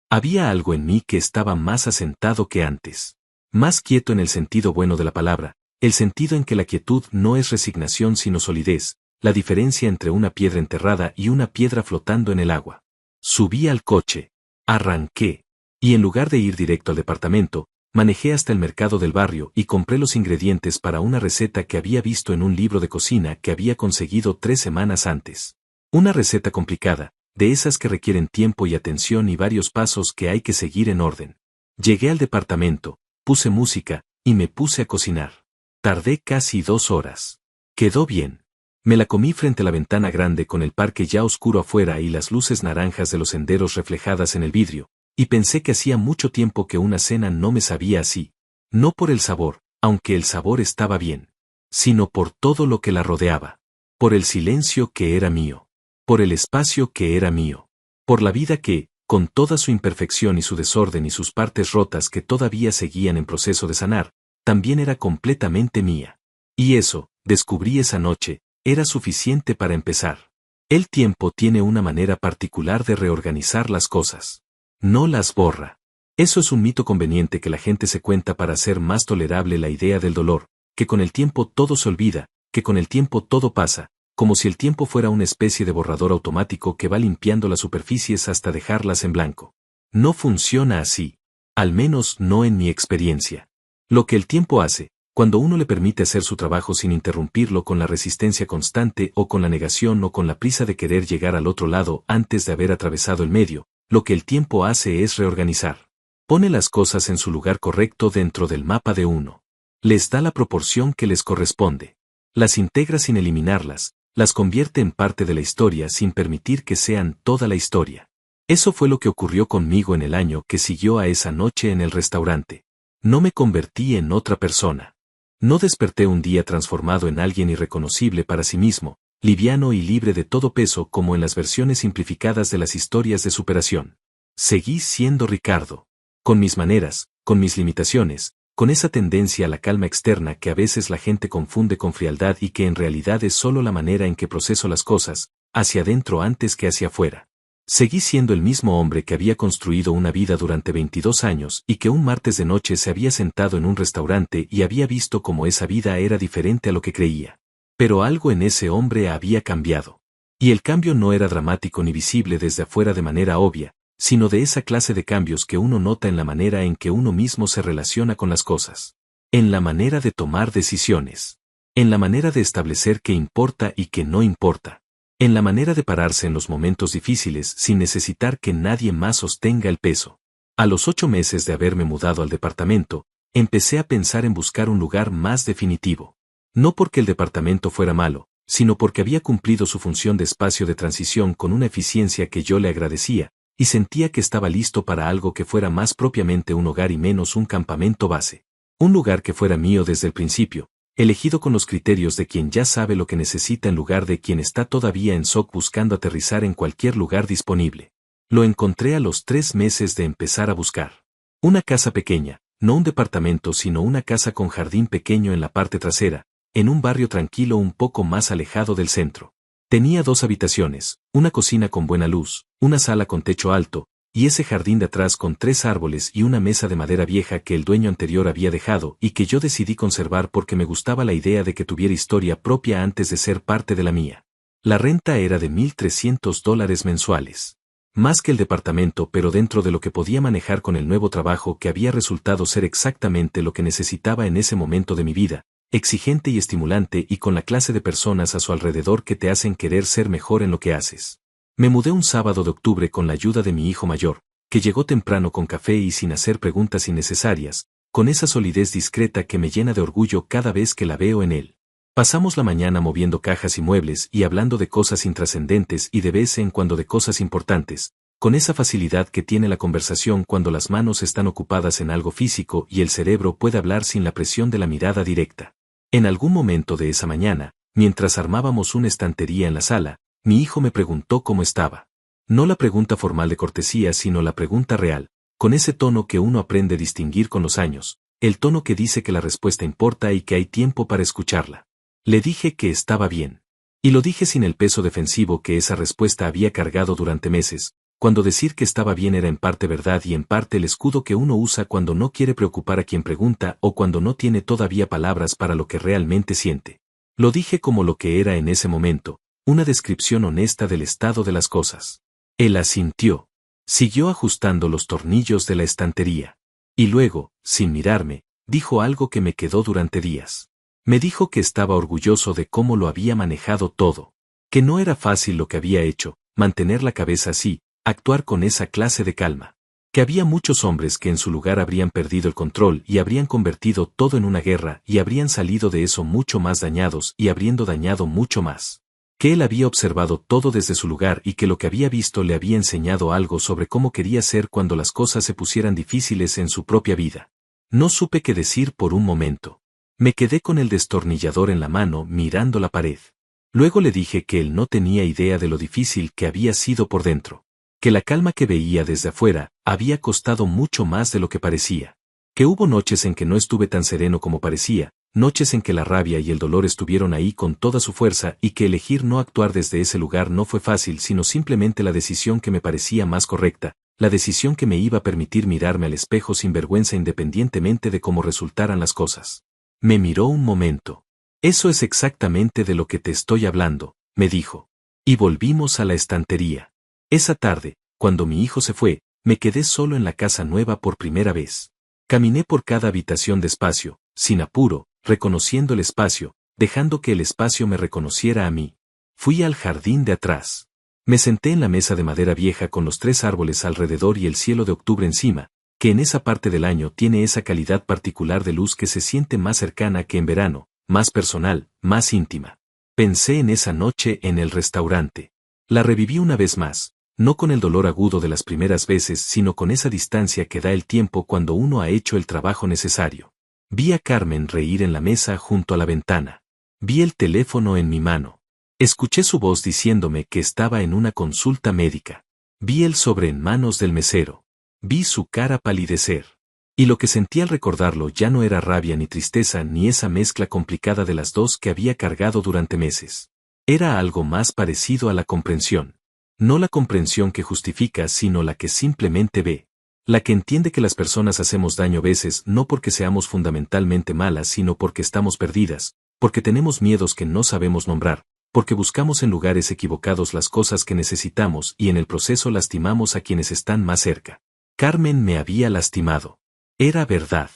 Había algo en mí que estaba más asentado que antes. Más quieto en el sentido bueno de la palabra, el sentido en que la quietud no es resignación sino solidez, la diferencia entre una piedra enterrada y una piedra flotando en el agua. Subí al coche. Arranqué. Y en lugar de ir directo al departamento, manejé hasta el mercado del barrio y compré los ingredientes para una receta que había visto en un libro de cocina que había conseguido 3 semanas antes. Una receta complicada, de esas que requieren tiempo y atención y varios pasos que hay que seguir en orden. Llegué al departamento, puse música, y me puse a cocinar. Tardé casi 2 horas. Quedó bien. Me la comí frente a la ventana grande con el parque ya oscuro afuera y las luces naranjas de los senderos reflejadas en el vidrio, y pensé que hacía mucho tiempo que una cena no me sabía así. No por el sabor, aunque el sabor estaba bien, sino por todo lo que la rodeaba. Por el silencio que era mío. Por el espacio que era mío. Por la vida que, con toda su imperfección y su desorden y sus partes rotas que todavía seguían en proceso de sanar, también era completamente mía. Y eso, descubrí esa noche, era suficiente para empezar. El tiempo tiene una manera particular de reorganizar las cosas. No las borra. Eso es un mito conveniente que la gente se cuenta para hacer más tolerable la idea del dolor, que con el tiempo todo se olvida, que con el tiempo todo pasa, como si el tiempo fuera una especie de borrador automático que va limpiando las superficies hasta dejarlas en blanco. No funciona así. Al menos no en mi experiencia. Lo que el tiempo hace, cuando uno le permite hacer su trabajo sin interrumpirlo con la resistencia constante o con la negación o con la prisa de querer llegar al otro lado antes de haber atravesado el medio, lo que el tiempo hace es reorganizar. Pone las cosas en su lugar correcto dentro del mapa de uno. Les da la proporción que les corresponde. Las integra sin eliminarlas, las convierte en parte de la historia sin permitir que sean toda la historia. Eso fue lo que ocurrió conmigo en el año que siguió a esa noche en el restaurante. No me convertí en otra persona. No desperté un día transformado en alguien irreconocible para sí mismo, liviano y libre de todo peso como en las versiones simplificadas de las historias de superación. Seguí siendo Ricardo. Con mis maneras, con mis limitaciones, con esa tendencia a la calma externa que a veces la gente confunde con frialdad y que en realidad es solo la manera en que proceso las cosas, hacia adentro antes que hacia afuera. Seguí siendo el mismo hombre que había construido una vida durante 22 años y que un martes de noche se había sentado en un restaurante y había visto cómo esa vida era diferente a lo que creía. Pero algo en ese hombre había cambiado. Y el cambio no era dramático ni visible desde afuera de manera obvia, sino de esa clase de cambios que uno nota en la manera en que uno mismo se relaciona con las cosas. En la manera de tomar decisiones. En la manera de establecer qué importa y qué no importa. En la manera de pararse en los momentos difíciles sin necesitar que nadie más sostenga el peso. A los 8 meses de haberme mudado al departamento, empecé a pensar en buscar un lugar más definitivo. No porque el departamento fuera malo, sino porque había cumplido su función de espacio de transición con una eficiencia que yo le agradecía, y sentía que estaba listo para algo que fuera más propiamente un hogar y menos un campamento base. Un lugar que fuera mío desde el principio, elegido con los criterios de quien ya sabe lo que necesita en lugar de quien está todavía en shock buscando aterrizar en cualquier lugar disponible. Lo encontré a los 3 meses de empezar a buscar. Una casa pequeña, no un departamento sino una casa con jardín pequeño en la parte trasera, en un barrio tranquilo un poco más alejado del centro. Tenía 2 habitaciones, una cocina con buena luz, una sala con techo alto, y ese jardín de atrás con 3 árboles y una mesa de madera vieja que el dueño anterior había dejado y que yo decidí conservar porque me gustaba la idea de que tuviera historia propia antes de ser parte de la mía. La renta era de $1,300 mensuales. Más que el departamento, pero dentro de lo que podía manejar con el nuevo trabajo que había resultado ser exactamente lo que necesitaba en ese momento de mi vida, exigente y estimulante y con la clase de personas a su alrededor que te hacen querer ser mejor en lo que haces. Me mudé un sábado de octubre con la ayuda de mi hijo mayor, que llegó temprano con café y sin hacer preguntas innecesarias, con esa solidez discreta que me llena de orgullo cada vez que la veo en él. Pasamos la mañana moviendo cajas y muebles y hablando de cosas intrascendentes y de vez en cuando de cosas importantes, con esa facilidad que tiene la conversación cuando las manos están ocupadas en algo físico y el cerebro puede hablar sin la presión de la mirada directa. En algún momento de esa mañana, mientras armábamos una estantería en la sala, mi hijo me preguntó cómo estaba. No la pregunta formal de cortesía sino la pregunta real, con ese tono que uno aprende a distinguir con los años, el tono que dice que la respuesta importa y que hay tiempo para escucharla. Le dije que estaba bien. Y lo dije sin el peso defensivo que esa respuesta había cargado durante meses, cuando decir que estaba bien era en parte verdad y en parte el escudo que uno usa cuando no quiere preocupar a quien pregunta o cuando no tiene todavía palabras para lo que realmente siente. Lo dije como lo que era en ese momento, una descripción honesta del estado de las cosas. Él asintió. Siguió ajustando los tornillos de la estantería. Y luego, sin mirarme, dijo algo que me quedó durante días. Me dijo que estaba orgulloso de cómo lo había manejado todo. Que no era fácil lo que había hecho, mantener la cabeza así, actuar con esa clase de calma. Que había muchos hombres que en su lugar habrían perdido el control y habrían convertido todo en una guerra y habrían salido de eso mucho más dañados y habiendo dañado mucho más. Que él había observado todo desde su lugar y que lo que había visto le había enseñado algo sobre cómo quería ser cuando las cosas se pusieran difíciles en su propia vida. No supe qué decir por un momento. Me quedé con el destornillador en la mano mirando la pared. Luego le dije que él no tenía idea de lo difícil que había sido por dentro. Que la calma que veía desde afuera había costado mucho más de lo que parecía. Que hubo noches en que no estuve tan sereno como parecía, noches en que la rabia y el dolor estuvieron ahí con toda su fuerza y que elegir no actuar desde ese lugar no fue fácil sino simplemente la decisión que me parecía más correcta, la decisión que me iba a permitir mirarme al espejo sin vergüenza independientemente de cómo resultaran las cosas. Me miró un momento. Eso es exactamente de lo que te estoy hablando, me dijo. Y volvimos a la estantería. Esa tarde, cuando mi hijo se fue, me quedé solo en la casa nueva por primera vez. Caminé por cada habitación despacio, sin apuro, reconociendo el espacio, dejando que el espacio me reconociera a mí. Fui al jardín de atrás. Me senté en la mesa de madera vieja con los 3 árboles alrededor y el cielo de octubre encima, que en esa parte del año tiene esa calidad particular de luz que se siente más cercana que en verano, más personal, más íntima. Pensé en esa noche en el restaurante. La reviví una vez más, no con el dolor agudo de las primeras veces, sino con esa distancia que da el tiempo cuando uno ha hecho el trabajo necesario. Vi a Carmen reír en la mesa junto a la ventana. Vi el teléfono en mi mano. Escuché su voz diciéndome que estaba en una consulta médica. Vi el sobre en manos del mesero. Vi su cara palidecer. Y lo que sentí al recordarlo ya no era rabia ni tristeza ni esa mezcla complicada de las dos que había cargado durante meses. Era algo más parecido a la comprensión. No la comprensión que justifica, sino la que simplemente ve. La que entiende que las personas hacemos daño a veces no porque seamos fundamentalmente malas, sino porque estamos perdidas, porque tenemos miedos que no sabemos nombrar, porque buscamos en lugares equivocados las cosas que necesitamos y en el proceso lastimamos a quienes están más cerca. Carmen me había lastimado. Era verdad.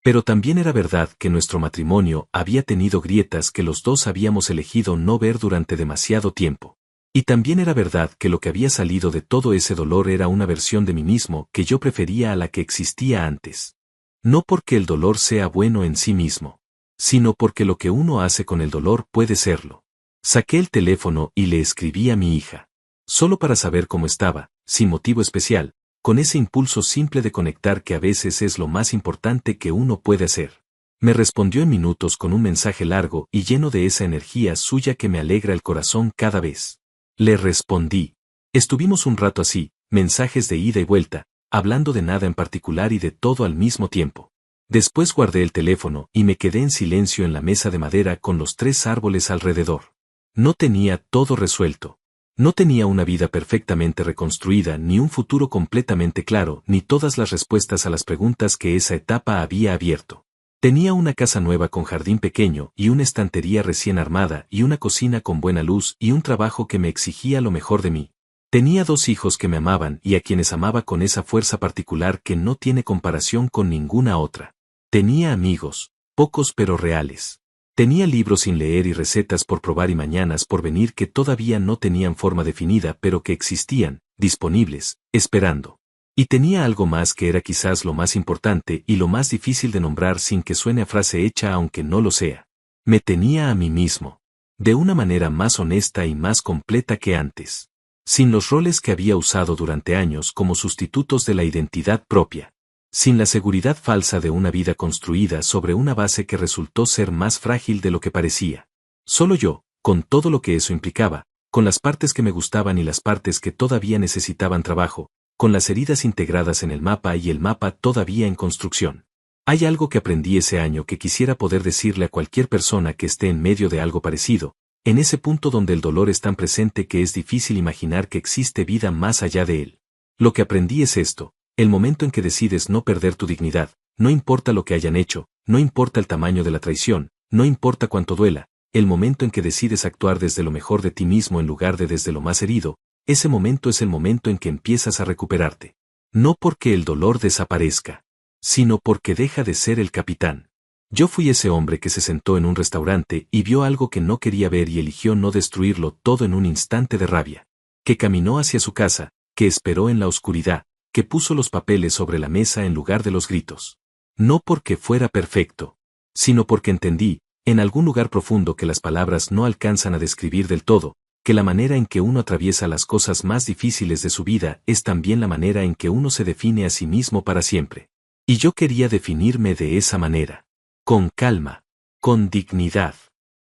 Pero también era verdad que nuestro matrimonio había tenido grietas que los dos habíamos elegido no ver durante demasiado tiempo. Y también era verdad que lo que había salido de todo ese dolor era una versión de mí mismo que yo prefería a la que existía antes. No porque el dolor sea bueno en sí mismo, sino porque lo que uno hace con el dolor puede serlo. Saqué el teléfono y le escribí a mi hija. Solo para saber cómo estaba, sin motivo especial, con ese impulso simple de conectar que a veces es lo más importante que uno puede hacer. Me respondió en minutos con un mensaje largo y lleno de esa energía suya que me alegra el corazón cada vez. Le respondí. Estuvimos un rato así, mensajes de ida y vuelta, hablando de nada en particular y de todo al mismo tiempo. Después guardé el teléfono y me quedé en silencio en la mesa de madera con los 3 árboles alrededor. No tenía todo resuelto. No tenía una vida perfectamente reconstruida, ni un futuro completamente claro, ni todas las respuestas a las preguntas que esa etapa había abierto. Tenía una casa nueva con jardín pequeño y una estantería recién armada y una cocina con buena luz y un trabajo que me exigía lo mejor de mí. Tenía 2 hijos que me amaban y a quienes amaba con esa fuerza particular que no tiene comparación con ninguna otra. Tenía amigos, pocos pero reales. Tenía libros sin leer y recetas por probar y mañanas por venir que todavía no tenían forma definida pero que existían, disponibles, esperando. Y tenía algo más que era quizás lo más importante y lo más difícil de nombrar sin que suene a frase hecha aunque no lo sea. Me tenía a mí mismo. De una manera más honesta y más completa que antes. Sin los roles que había usado durante años como sustitutos de la identidad propia. Sin la seguridad falsa de una vida construida sobre una base que resultó ser más frágil de lo que parecía. Solo yo, con todo lo que eso implicaba, con las partes que me gustaban y las partes que todavía necesitaban trabajo, con las heridas integradas en el mapa y el mapa todavía en construcción. Hay algo que aprendí ese año que quisiera poder decirle a cualquier persona que esté en medio de algo parecido, en ese punto donde el dolor es tan presente que es difícil imaginar que existe vida más allá de él. Lo que aprendí es esto. El momento en que decides no perder tu dignidad, no importa lo que hayan hecho, no importa el tamaño de la traición, no importa cuánto duela, el momento en que decides actuar desde lo mejor de ti mismo en lugar de desde lo más herido, ese momento es el momento en que empiezas a recuperarte. No porque el dolor desaparezca, sino porque deja de ser el capitán. Yo fui ese hombre que se sentó en un restaurante y vio algo que no quería ver y eligió no destruirlo todo en un instante de rabia. Que caminó hacia su casa, que esperó en la oscuridad, que puso los papeles sobre la mesa en lugar de los gritos. No porque fuera perfecto, sino porque entendí, en algún lugar profundo que las palabras no alcanzan a describir del todo, que la manera en que uno atraviesa las cosas más difíciles de su vida es también la manera en que uno se define a sí mismo para siempre. Y yo quería definirme de esa manera. Con calma, con dignidad,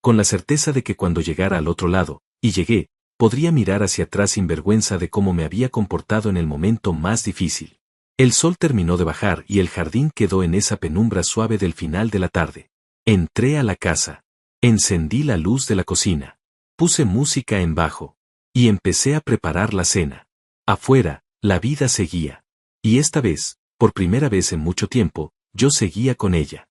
con la certeza de que cuando llegara al otro lado, y llegué, podría mirar hacia atrás sin vergüenza de cómo me había comportado en el momento más difícil. El sol terminó de bajar y el jardín quedó en esa penumbra suave del final de la tarde. Entré a la casa. Encendí la luz de la cocina. Puse música en bajo. Y empecé a preparar la cena. Afuera, la vida seguía. Y esta vez, por primera vez en mucho tiempo, yo seguía con ella.